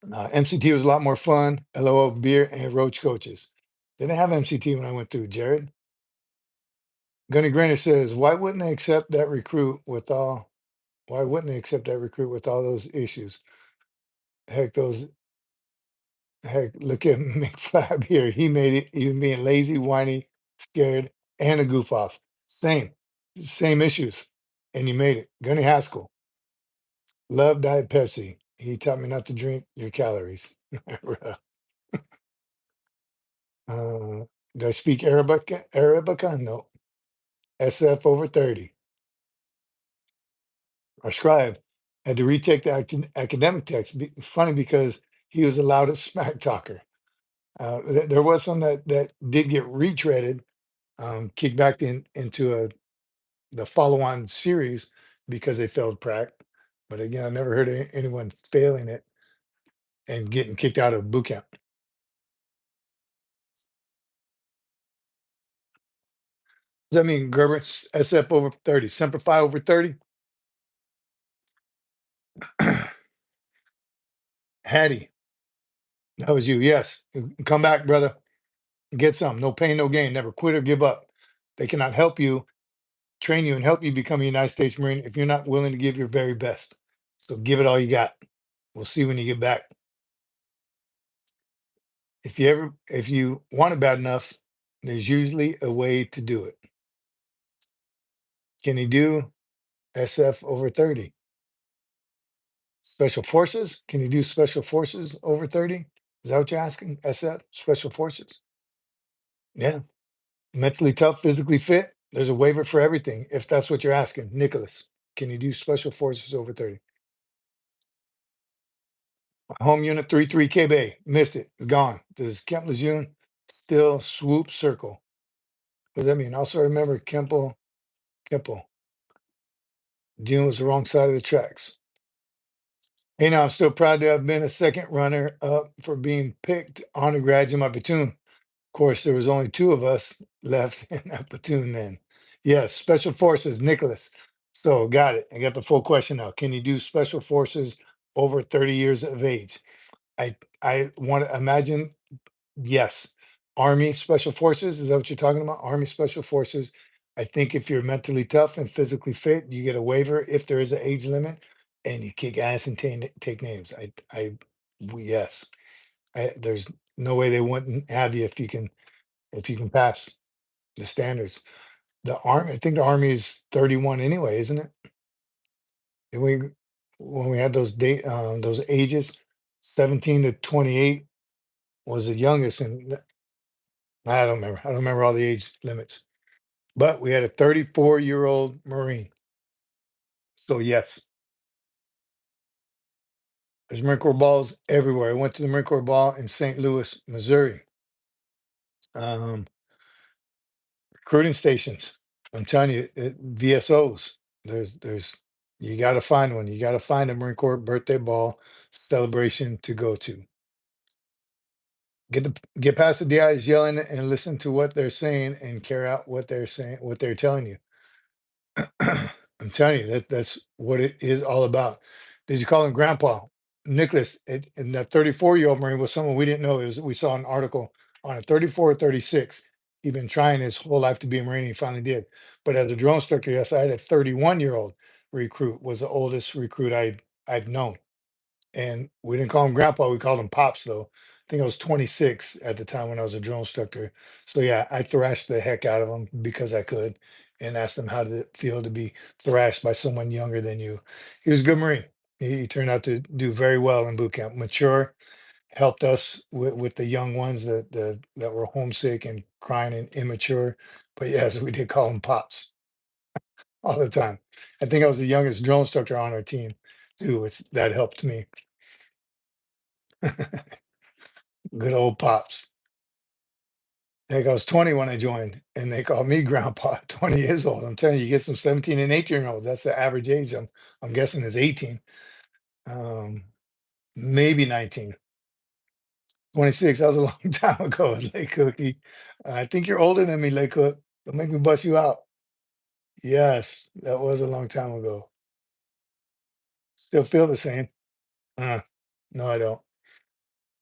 MCT was a lot more fun. LOL beer and roach coaches. Didn't have MCT when I went through, Jared. Gunny Grinner says, why wouldn't they accept that recruit with all those issues? Heck, look at McFlab here. He made it even being lazy, whiny, scared, and a goof off. Same issues. And you made it. Gunny Haskell. Love Diet Pepsi. He taught me not to drink your calories. Uh, do I speak Arabica? Arabica? No. SF over 30. Our scribe had to retake the academic text. Funny because he was the loudest smack talker. There was some that did get retreaded, kicked back into the follow-on series because they failed prac. But again, I never heard of anyone failing it and getting kicked out of boot camp. Does that mean Gerber SF over 30, Semper Fi over 30? Hattie, that was you. Yes. Come back, brother. Get some. No pain, no gain. Never quit or give up. They cannot help you, train you, and help you become a United States Marine if you're not willing to give your very best. So give it all you got. We'll see when you get back. If you want it bad enough, there's usually a way to do it. Can he do SF over 30? Special forces? Can you do special forces over 30? Is that what you're asking? SF, special forces? Yeah. Mentally tough, physically fit. There's a waiver for everything, if that's what you're asking. Nicholas, can you do special forces over 30? Home unit 33 K Bay. Missed it. Gone. Does Kemp Lejeune still swoop circle? What does that mean? Also remember Kemple. June was the wrong side of the tracks. Hey, now I'm still proud to have been a second runner up for being picked on a grad in my platoon. Of course, there was only two of us left in that platoon then. Yes, special forces, Nicholas. So got it. I got the full question now. Can you do special forces over 30 years of age? I want to imagine, yes. Army Special Forces, is that what you're talking about? Army Special Forces. I think if you're mentally tough and physically fit, you get a waiver if there is an age limit, and you kick ass and take names. Yes. There's no way they wouldn't have you if you can pass the standards. The army, I think the army is 31 anyway, isn't it? And when we had those ages, 17 to 28 was the youngest, and I don't remember. I don't remember all the age limits. But we had a 34-year-old Marine. So yes, there's Marine Corps balls everywhere. I went to the Marine Corps ball in St. Louis, Missouri. Um, recruiting stations. I'm telling you, VSOs. There's you got to find one. You got to find a Marine Corps birthday ball celebration to go to. Get past the DIs yelling and listen to what they're saying and carry out what they're saying, what they're telling you. I'm telling you that's what it is all about. Did you call him Grandpa? Nicholas, and that 34-year-old Marine was someone we didn't know. We saw an article on a 34 or 36. He'd been trying his whole life to be a Marine. He finally did. But as a drone instructor, yes, I had a 31-year-old recruit. Was the oldest recruit I'd known. and we didn't call him grandpa, we called him pops though. I think I was 26 at the time when I was a drill instructor. So yeah, I thrashed the heck out of him because I could, and asked him how did it feel to be thrashed by someone younger than you. He was a good Marine. He turned out to do very well in boot camp, mature, helped us with the young ones that were homesick and crying and immature. But yes, we did call him pops all the time. I think I was the youngest drill instructor on our team too. That helped me. Good old pops. Heck, I was 20 when I joined, and they called me grandpa at 20 years old. I'm telling you, you get some 17 and 18-year-olds. That's the average age. I'm guessing is 18, um, maybe 19. 26. That was a long time ago, Lake Cookie. I think you're older than me, Lake Cook. Don't make me bust you out. Yes, that was a long time ago. Still feel the same. Uh, no, I don't.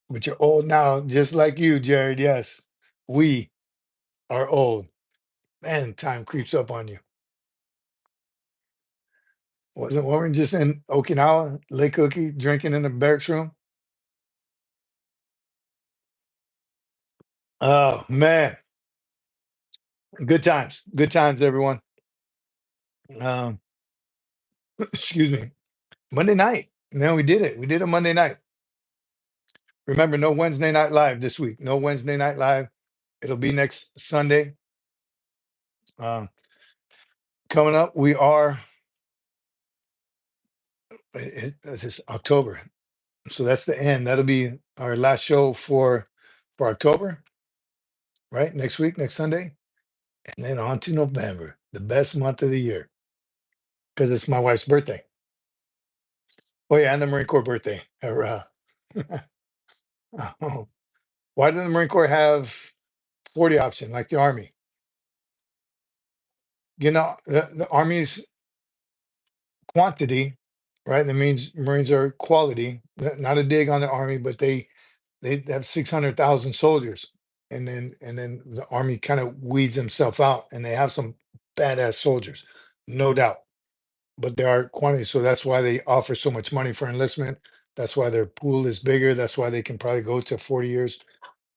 But you're old now, just like you, Jared. Yes, we are old. Man, time creeps up on you. Weren't we just in Okinawa, Lake Cookie, drinking in the barracks room? Oh man, good times, everyone. Um, excuse me. Monday night. Man, we did it. We did a Monday night. Remember, no Wednesday night live this week. No Wednesday night live. It'll be next Sunday. Um, coming up, we are. It's October, so that's the end. That'll be our last show for October, right? Next week, next Sunday, and then on to November, the best month of the year, because it's my wife's birthday. Oh yeah, and the Marine Corps birthday. Hurrah. Oh, why did the Marine Corps have 40 option like the Army? The Army's quantity, right? That means Marines are quality. Not a dig on the Army, but they have 600,000 soldiers, and then the Army kind of weeds themselves out, and they have some badass soldiers, no doubt. But there are quantities, so that's why they offer so much money for enlistment. That's why their pool is bigger. That's why they can probably go to 40 years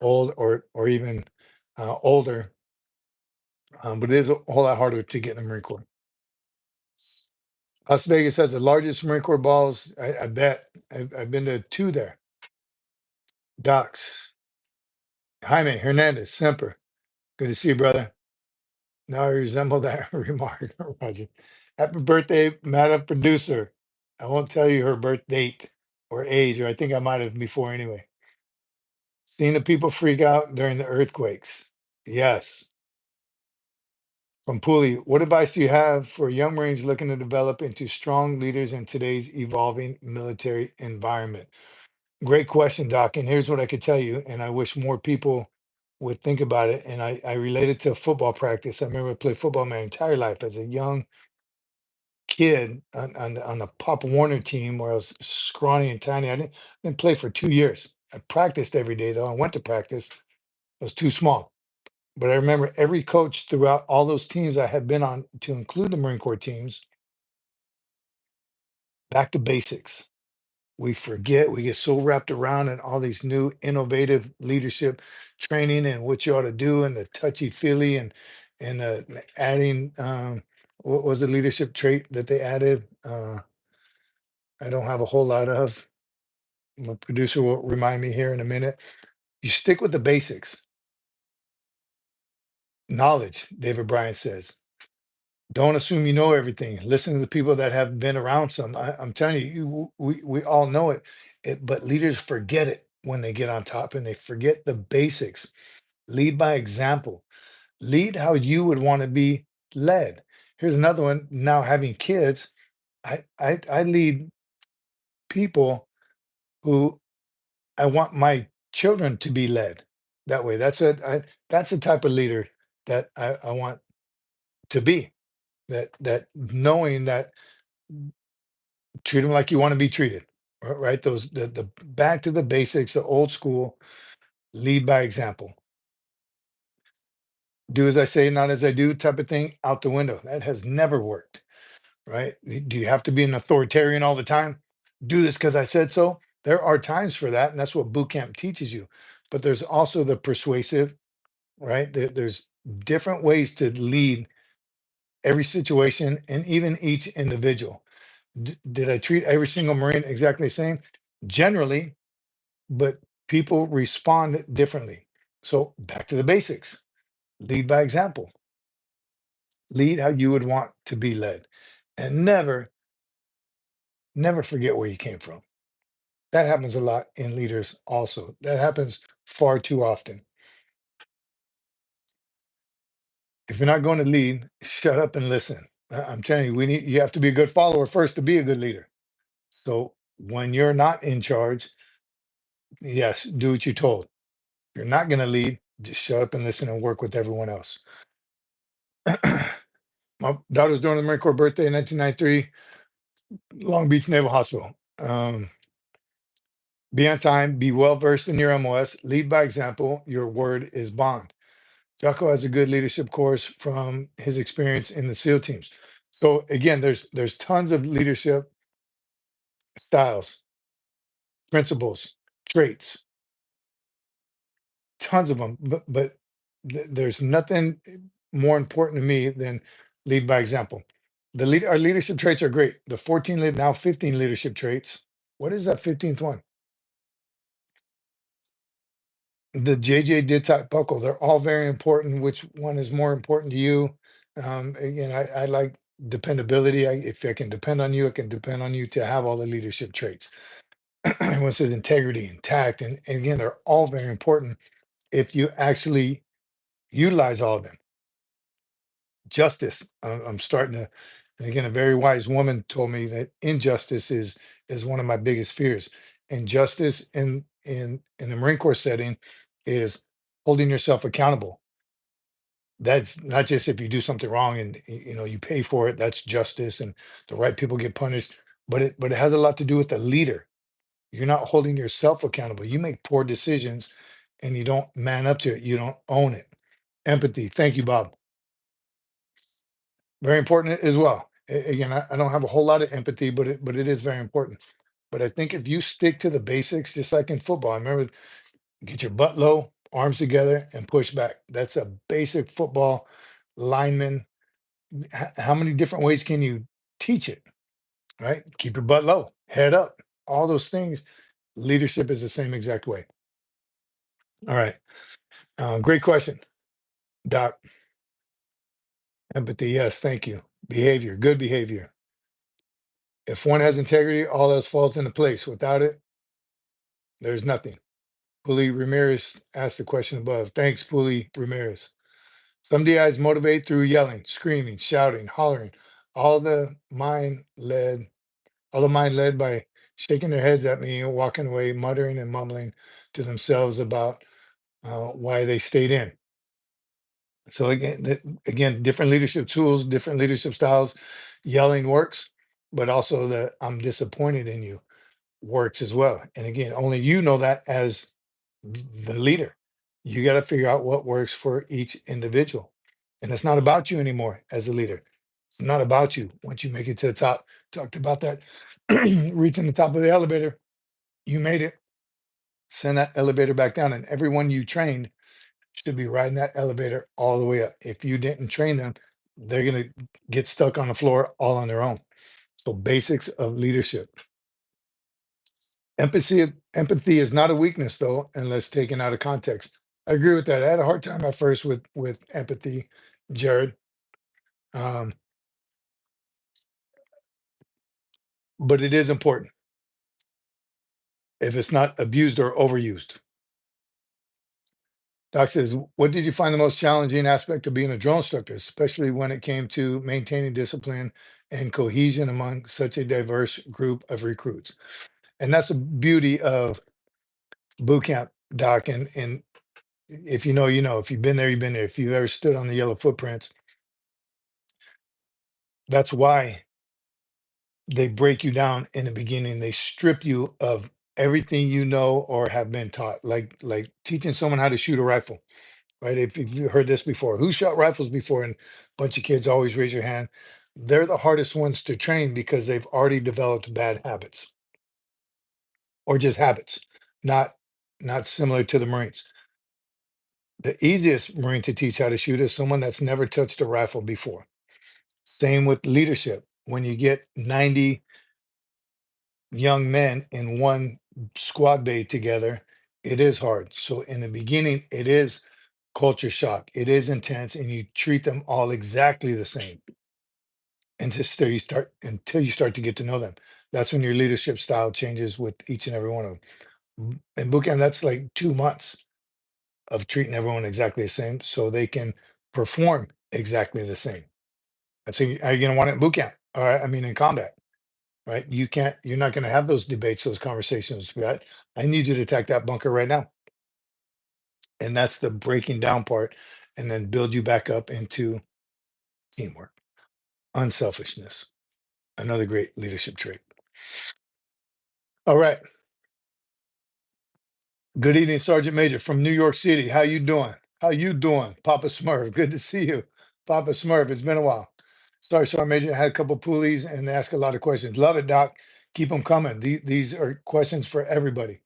old or even older. But it is a whole lot harder to get in the Marine Corps. Las Vegas has the largest Marine Corps balls. I bet. I've been to two there. Docs, Jaime Hernandez, Semper. Good to see you, brother. Now I resemble that remark, Roger. Happy birthday, Madam Producer. I won't tell you her birth date or age, or I think I might have before anyway. Seeing the people freak out during the earthquakes. Yes. From Poolie, what advice do you have for young Marines looking to develop into strong leaders in today's evolving military environment? Great question, Doc. And here's what I could tell you, and I wish more people would think about it. And I relate it to football practice. I remember I played football my entire life as a young kid on the Pop Warner team where I was scrawny and tiny. I didn't play for 2 years. I practiced every day though. I went to practice. I was too small. But I remember every coach throughout all those teams I had been on, to include the Marine Corps teams, back to basics. We forget, we get so wrapped around in all these new innovative leadership training and what you ought to do and the touchy feely and adding what was the leadership trait that they added? I don't have a whole lot of. My producer will remind me here in a minute. You stick with the basics. Knowledge, David Bryan says. Don't assume you know everything. Listen to the people that have been around some. I'm telling you, we all know but leaders forget it when they get on top and they forget the basics. Lead by example. Lead how you would want to be led. Here's another one. Now having kids, I lead people who I want my children to be led that way. That's the type of leader that I want to be. That knowing that treat them like you want to be treated, right? Those the back to the basics, the old school, lead by example. Do as I say, not as I do type of thing out the window. That has never worked, right? Do you have to be an authoritarian all the time? Do this because I said so? There are times for that, and that's what boot camp teaches you. But there's also the persuasive, right? There's different ways to lead every situation and even each individual. Did I treat every single Marine exactly the same? Generally, but people respond differently. So back to the basics. Lead by example. Lead how you would want to be led. And never forget where you came from. That happens a lot in leaders also. That happens far too often. If you're not going to lead, shut up and listen. I'm telling you, you have to be a good follower first to be a good leader. So when you're not in charge, yes, do what you're told. You're not going to lead, just shut up and listen and work with everyone else. My daughter's doing the Marine Corps birthday in 1993, Long Beach Naval Hospital. Be on time, be well versed in your MOS, lead by example. Your word is bond. Jocko has a good leadership course from his experience in the SEAL teams. So again, there's tons of leadership styles, principles, traits, tons of them. But there's nothing more important to me than lead by example. Our leadership traits are great. The 14 now 15 leadership traits. What is that 15th one? The JJ did type buckle. They're all very important. Which one is more important to you? Again, I like dependability. If I can depend on you, I can depend on you to have all the leadership traits. One says integrity and tact, and again, they're all very important if you actually utilize all of them. Justice. I'm starting to, and again, a very wise woman told me that injustice is one of my biggest fears. Injustice in the Marine Corps setting is holding yourself accountable. That's not just if you do something wrong and you pay for it. That's justice, and the right people get punished. But it has a lot to do with the leader. You're not holding yourself accountable. You make poor decisions, and you don't man up to it. You don't own it. Empathy. Thank you, Bob. Very important as well. Again, I don't have a whole lot of empathy, but it is very important. But I think if you stick to the basics, just like in football, I remember get your butt low, arms together, and push back. That's a basic football lineman. How many different ways can you teach it? Right? Keep your butt low, head up, all those things. Leadership is the same exact way. All right. Great question, Doc. Empathy. Yes. Thank you. Behavior. Good behavior. If one has integrity, all else falls into place. Without it, there's nothing. Pulley Ramirez asked the question above. Thanks, Pulley Ramirez. Some DIs motivate through yelling, screaming, shouting, hollering. All the mind led, all the mind led by shaking their heads at me and walking away, muttering and mumbling to themselves about why they stayed in. So again, different leadership tools, different leadership styles. Yelling works, but also the I'm disappointed in you works as well. And again, only you know that as the leader. You got to figure out what works for each individual. And it's not about you anymore as a leader. It's not about you. Once you make it to the top, talked about that, reaching the top of the elevator, you made it. Send that elevator back down. And everyone you trained should be riding that elevator all the way up. If you didn't train them, they're going to get stuck on the floor all on their own. So basics of leadership. Empathy is not a weakness though, unless taken out of context. I agree with that. I had a hard time at first with empathy, Jared. Um, but it is important if it's not abused or overused. Doc says, what did you find the most challenging aspect of being a drill instructor, especially when it came to maintaining discipline and cohesion among such a diverse group of recruits? And that's the beauty of boot camp, Doc. And if you know, you know. If you've been there, you've been there. If you've ever stood on the yellow footprints, that's why they break you down in the beginning. They strip you of everything you know or have been taught, like teaching someone how to shoot a rifle, right? If you heard this before, who shot rifles before? And a bunch of kids always raise your hand. They're the hardest ones to train because they've already developed bad habits. or just habits, not not similar to the Marines. The easiest Marine to teach how to shoot is someone that's never touched a rifle before. Same with leadership. When you get 90 young men in one squad bay together, it is hard. So in the beginning, it is culture shock. It is intense, and you treat them all exactly the same until you start to get to know them. That's when your leadership style changes with each and every one of them. In boot camp, that's like 2 months of treating everyone exactly the same so they can perform exactly the same. That's how you're gonna want it in boot camp. All right. I mean in combat, right? You're not gonna have those debates, those conversations. Right? I need you to attack that bunker right now. And that's the breaking down part, and then build you back up into teamwork, unselfishness, another great leadership trait. All right. Good evening, Sergeant Major from New York City. How you doing? How you doing, Papa Smurf? Good to see you, Papa Smurf. It's been a while. Sorry, Sergeant Major. I had a couple poolies and they ask a lot of questions. Love it, Doc. Keep them coming. These are questions for everybody.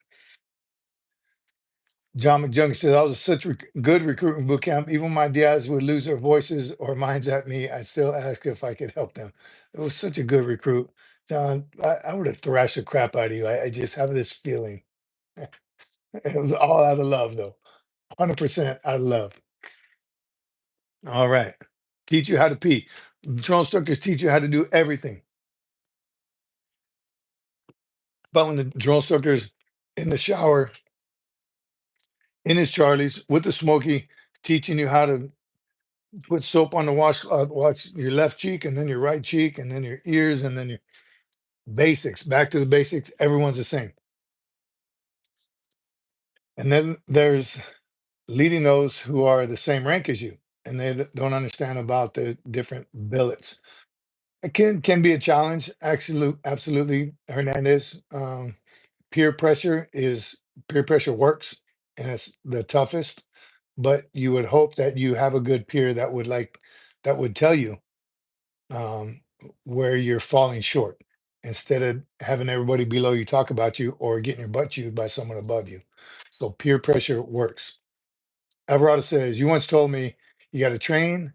John McJung says, I was such good recruiting boot camp. Even my DIs would lose their voices or minds at me. I still ask if I could help them. It was such a good recruit. John, I would have thrashed the crap out of you. I just have this feeling. It was all out of love, though. 100% out of love. All right. Teach you how to pee. Drone instructors teach you how to do everything. But when the drone instructor's in the shower, in his Charlies, with the Smoky, teaching you how to put soap on the washcloth, wash your left cheek and then your right cheek and then your ears and then your basics. Back to the basics. Everyone's the same. And then there's leading those who are the same rank as you and they don't understand about the different billets. It can be a challenge. Absolutely, Hernandez. Peer pressure works, and it's the toughest. But you would hope that you have a good peer that would tell you um, where you're falling short, instead of having everybody below you talk about you or getting your butt chewed by someone above you. So peer pressure works. Alvarado says, "You once told me you got to train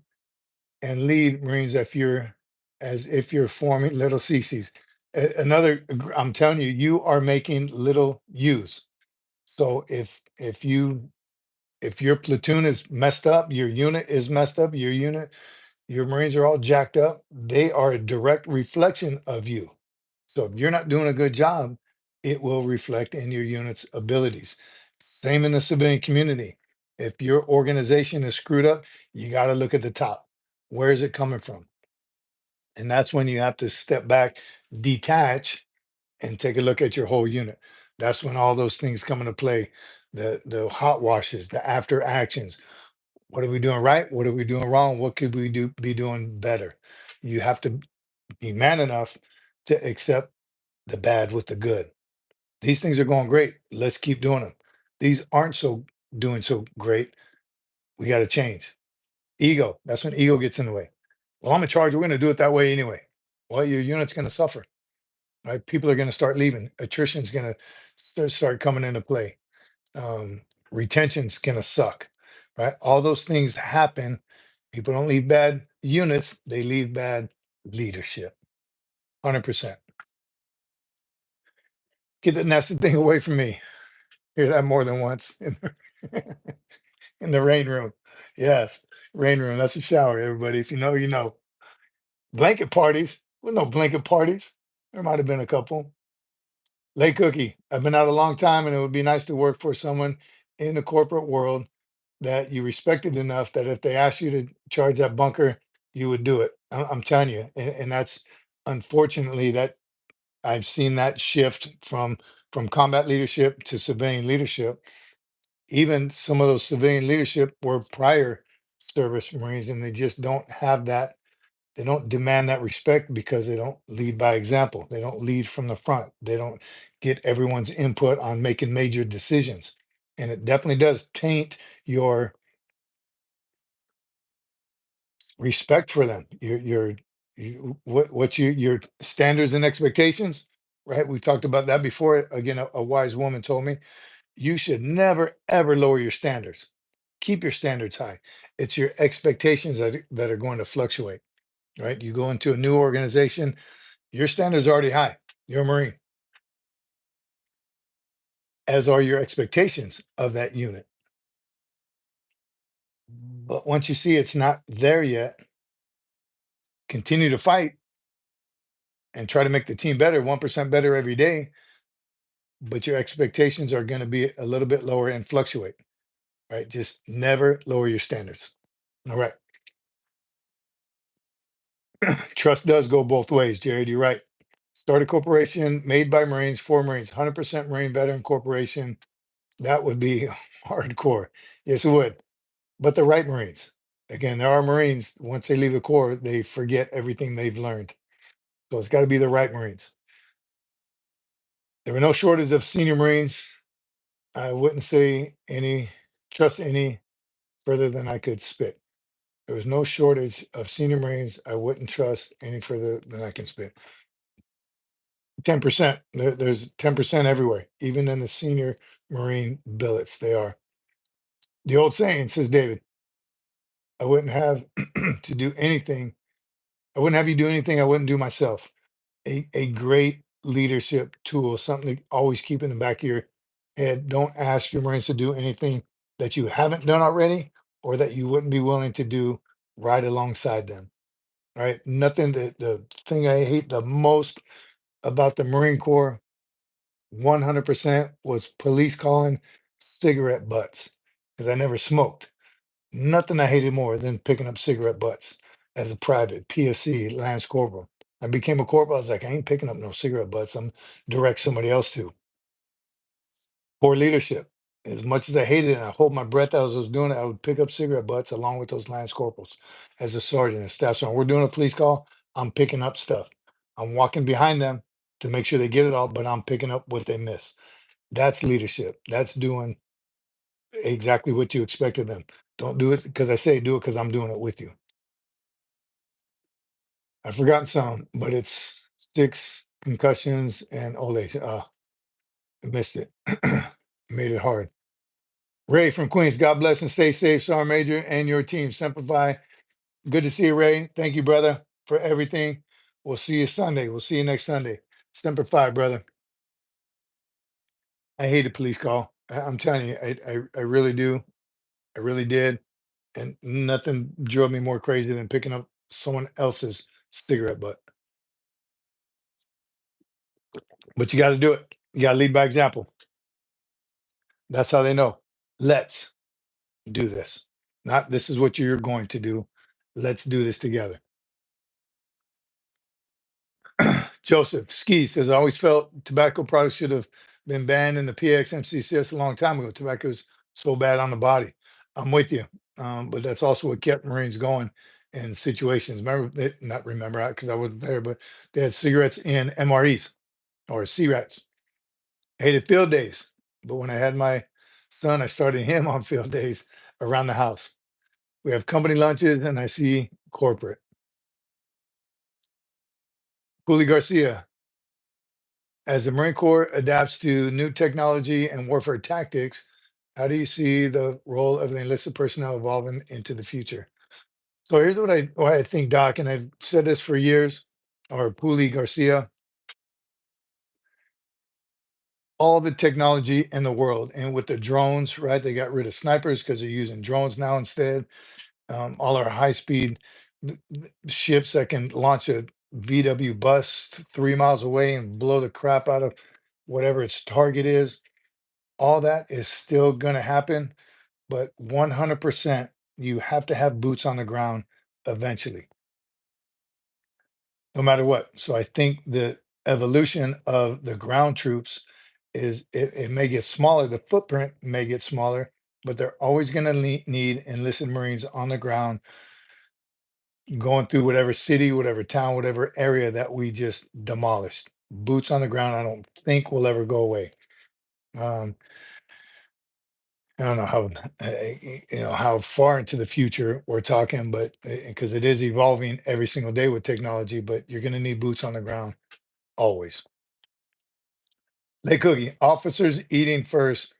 and lead Marines as if you're forming little CCs." I'm telling you, you are making little U's. So if your platoon is messed up, your unit is messed up, your Marines are all jacked up, they are a direct reflection of you. So if you're not doing a good job, it will reflect in your unit's abilities. Same in the civilian community. If your organization is screwed up, you got to look at the top. Where is it coming from? And that's when you have to step back, detach, and take a look at your whole unit. That's when all those things come into play. The hot washes, the after actions. What are we doing right? What are we doing wrong? What could we be doing better? You have to be man enough to accept the bad with the good. These things are going great. Let's keep doing them. These aren't doing so great. We got to change. Ego. That's when ego gets in the way. Well, I'm in charge. We're going to do it that way anyway. Well, your unit's going to suffer. Right? People are going to start leaving. Attrition's going to start coming into play. Retention's going to suck. Right? All those things happen. People don't leave bad units. They leave bad leadership. 100%. Get the nasty thing away from me. Hear that more than once in in the rain room. Yes, rain room. That's a shower, everybody. If you know, you know. Blanket parties. Well, no blanket parties. There might have been a couple. Lay Cookie. I've been out a long time, and it would be nice to work for someone in the corporate world that you respected enough that if they asked you to charge that bunker, you would do it. I'm telling you, and that's unfortunately that I've seen that shift from combat leadership to civilian leadership. Even some of those civilian leadership were prior service Marines, and they just don't have that. They don't demand that respect because they don't lead by example. They don't lead from the front. They don't get everyone's input on making major decisions. And it definitely does taint your respect for them. Your standards and expectations. right? We talked about that before. Again, a wise woman told me you should never ever lower your standards. Keep your standards high. It's your expectations that are going to fluctuate, right? You go into a new organization, your standards are already high. You're a Marine, as are your expectations of that unit. But once you see it's not there yet, continue to fight and try to make the team better, 1% better every day. But your expectations are going to be a little bit lower and fluctuate, right? Just never lower your standards. All right. Trust does go both ways, Jared. You're right. Start a corporation made by Marines for Marines, 100% Marine veteran corporation. That would be hardcore. Yes, it would. But the right Marines. Again, there are Marines, once they leave the Corps, they forget everything they've learned. So it's got to be the right Marines. There were no shortage of senior Marines. I wouldn't say trust any further than I could spit. There was no shortage of senior Marines. I wouldn't trust any further than I can spit. 10%. There's 10% everywhere, even in the senior Marine billets. They are. The old saying, says David, I wouldn't have to do anything. I wouldn't have you do anything I wouldn't do myself. A great leadership tool, something to always keep in the back of your head. Don't ask your Marines to do anything that you haven't done already or that you wouldn't be willing to do right alongside them. Right? Nothing that the thing I hate the most about the Marine Corps 100% was police calling cigarette butts because I never smoked. Nothing I hated more than picking up cigarette butts as a private, PFC, Lance Corporal. I became a corporal. I was like, I ain't picking up no cigarette butts. I'm direct somebody else to. Poor leadership. As much as I hated it, and I hold my breath as I was doing it, I would pick up cigarette butts along with those Lance Corporals as a sergeant and staff sergeant. We're doing a police call. I'm picking up stuff. I'm walking behind them to make sure they get it all, but I'm picking up what they miss. That's leadership. That's doing exactly what you expected them. Don't do it because I say do it because I'm doing it with you. I've forgotten some, but it's six concussions and Ole. I missed it. Made it hard. Ray from Queens, God bless and stay safe, Sergeant Major, and your team. Simplify. Good to see you, Ray. Thank you, brother, for everything. We'll see you Sunday. We'll see you next Sunday. Simplify, brother. I hate a police call. I'm telling you, I really do. I really did. And nothing drove me more crazy than picking up someone else's cigarette butt. But you got to do it. You got to lead by example. That's how they know. Let's do this. Not this is what you're going to do. Let's do this together. Joseph Ski says, I always felt tobacco products should have been banned in the PXMCCS a long time ago. Tobacco's so bad on the body. I'm with you. But that's also what kept Marines going in situations. Remember, not remember because I wasn't there, but they had cigarettes in MREs or CRATs. I hated field days. But when I had my son, I started him on field days around the house. We have company lunches and I see corporate. Poolie Garcia, as the Marine Corps adapts to new technology and warfare tactics, how do you see the role of the enlisted personnel evolving into the future? So here's why I think, Doc, and I've said this for years, or Poolie Garcia, all the technology in the world, and with the drones, right? They got rid of snipers because they're using drones now instead. All our high speed ships that can launch a VW bus 3 miles away and blow the crap out of whatever its target is. All that is still going to happen, but 100% you have to have boots on the ground eventually, no matter what. So I think the evolution of the ground troops it may get smaller, the footprint may get smaller, but they're always going to need enlisted Marines on the ground going through whatever city, whatever town, whatever area that we just demolished. Boots on the ground, I don't think will ever go away. Um, I don't know how how far into the future we're talking, but because it is evolving every single day with technology, but you're going to need boots on the ground always. They cookie. Officers eating first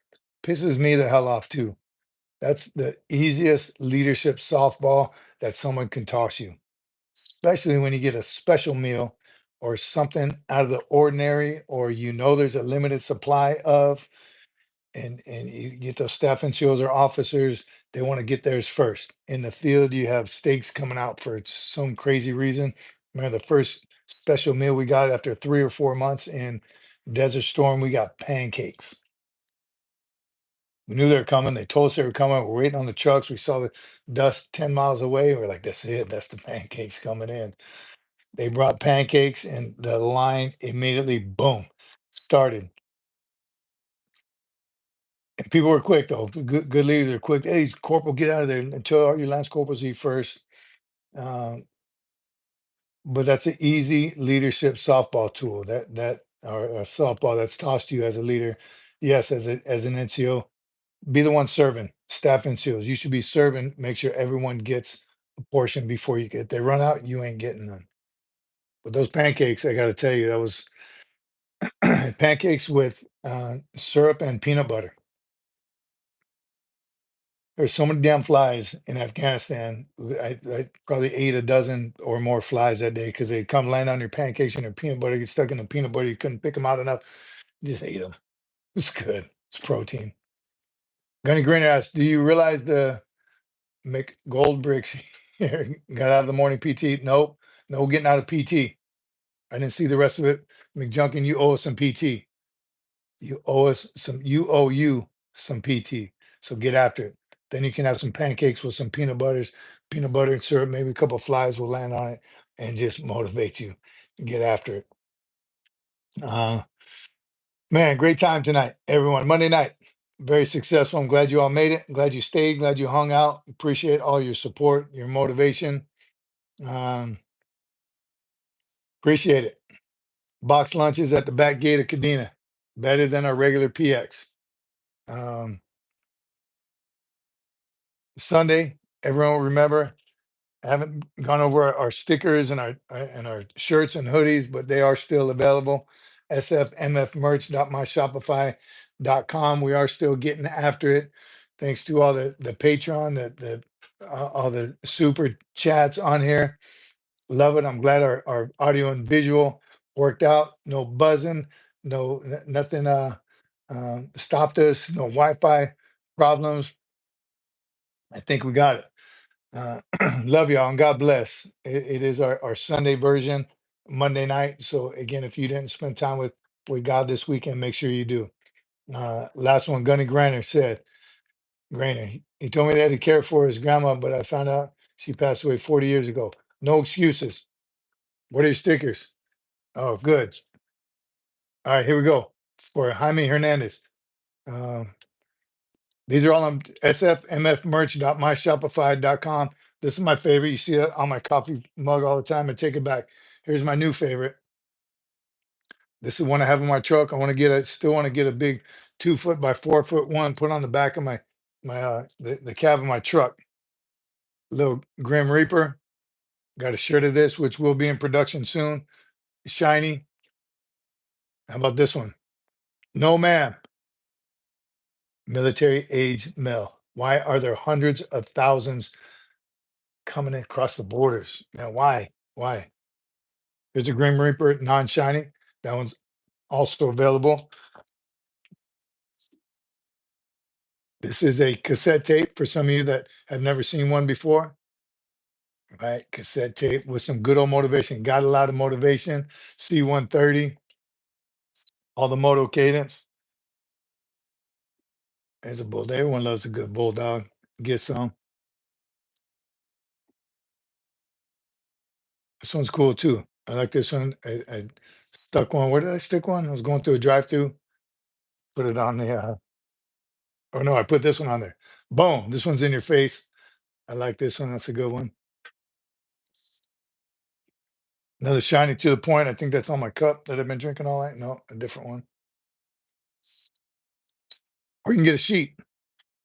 pisses me the hell off too. That's the easiest leadership softball that someone can toss you, especially when you get a special meal or something out of the ordinary, or there's a limited supply of, and you get those staff and shields or officers, they want to get theirs first. In the field, you have steaks coming out for some crazy reason. Remember the first special meal we got after 3 or 4 months in Desert Storm, we got pancakes. We knew they were coming. They told us they were coming. We're waiting on the trucks. We saw the dust 10 miles away. We're like, that's it. That's the pancakes coming in. They brought pancakes and the line immediately, boom, started. And people were quick though. Good leaders are quick. Hey, corporal, get out of there and tell all your lance corporals eat first. Um, but that's an easy leadership softball tool. That or a softball that's tossed to you as a leader. Yes, as an NCO, be the one serving staff NCOs. You should be serving. Make sure everyone gets a portion before you get. They run out, you ain't getting them. But those pancakes, I got to tell you, that was pancakes with syrup and peanut butter. There's so many damn flies in Afghanistan. I probably ate a dozen or more flies that day because they come land on your pancakes and your peanut butter get stuck in the peanut butter. You couldn't pick them out enough. You just ate them. It's good. It's protein. Gunny Green asked, "Do you realize the make gold bricks here got out of the morning PT?" Nope. No getting out of PT. I didn't see the rest of it. McJunkin, you owe us some PT. You owe you some PT. So get after it. Then you can have some pancakes with some peanut butter and syrup, maybe a couple flies will land on it and just motivate you. Get after it. Uh, man, great time tonight, everyone. Monday night, very successful. I'm glad you all made it. Glad you stayed. Glad you hung out. Appreciate all your support, your motivation. Um, appreciate it. Box lunches at the back gate of Kadena. Better than our regular PX. Um, Sunday, everyone will remember. I haven't gone over our stickers and our shirts and hoodies, but they are still available. SFMF-merch.myshopify.com. We are still getting after it. Thanks to all the Patreon, all the super chats on here. Love it. I'm glad our audio and visual worked out. No buzzing, nothing stopped us, no Wi-Fi problems. I think we got it. Uh, love y'all and God bless. It is our Sunday version, Monday night. So again, if you didn't spend time with God this weekend, make sure you do. Last one, Gunny Grainer said, Grainer, he told me that he cared for his grandma, but I found out she passed away 40 years ago. No excuses. What are your stickers? Oh, good. All right, here we go for Jaime Hernandez. Um, These are all on sfmfmerch.myshopify.com. This is my favorite. You see it on my coffee mug all the time. I take it back. Here's my new favorite. This is one I have in my truck. I want to still want to get a big 2 foot by 4 foot one, put on the back of the cab of my truck. Little Grim Reaper. Got a shirt of this, which will be in production soon. Shiny. How about this one? No man. Military age male. Why are there hundreds of thousands coming across the borders? Now, why? Why? There's a Grim Reaper non-shiny. That one's also available. This is a cassette tape for some of you that have never seen one before. Right? Cassette tape with some good old motivation. Got a lot of motivation. C-130, all the moto cadence. There's a bull. Everyone loves a good bulldog. Get some. This one's cool too. I like this one. I stuck one. Where did I stick one? I was going through a drive-through. Put it on the oh no, I put this one on there. Boom. This one's in your face. I like this one. That's a good one. Another shiny to the point. I think that's on my cup that I've been drinking all night. No, a different one. Or you can get a sheet.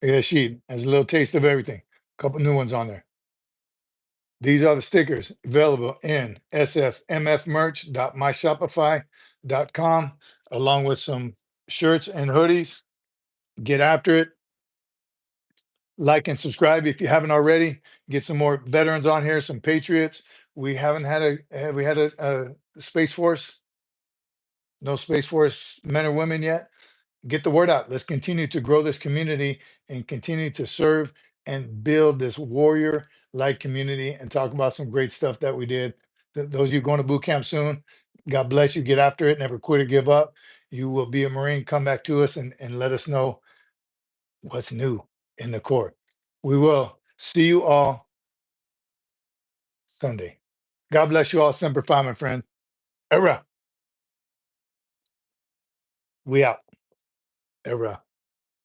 I got a sheet. Has a little taste of everything. Couple new ones on there. These are the stickers available in sfmfmerch.myshopify.com, along with some shirts and hoodies. Get after it. Like and subscribe if you haven't already. Get some more veterans on here, some patriots. We haven't had have we had a Space Force? No Space Force men or women yet. Get the word out. Let's continue to grow this community and continue to serve and build this warrior like community and talk about some great stuff that we did. Those of you going to boot camp soon, God bless you. Get after it. Never quit or give up. You will be a Marine. Come back to us and let us know what's new in the Corps. We will see you all Sunday. God bless you all. Semper Fi, my friend. Era. We out. Era.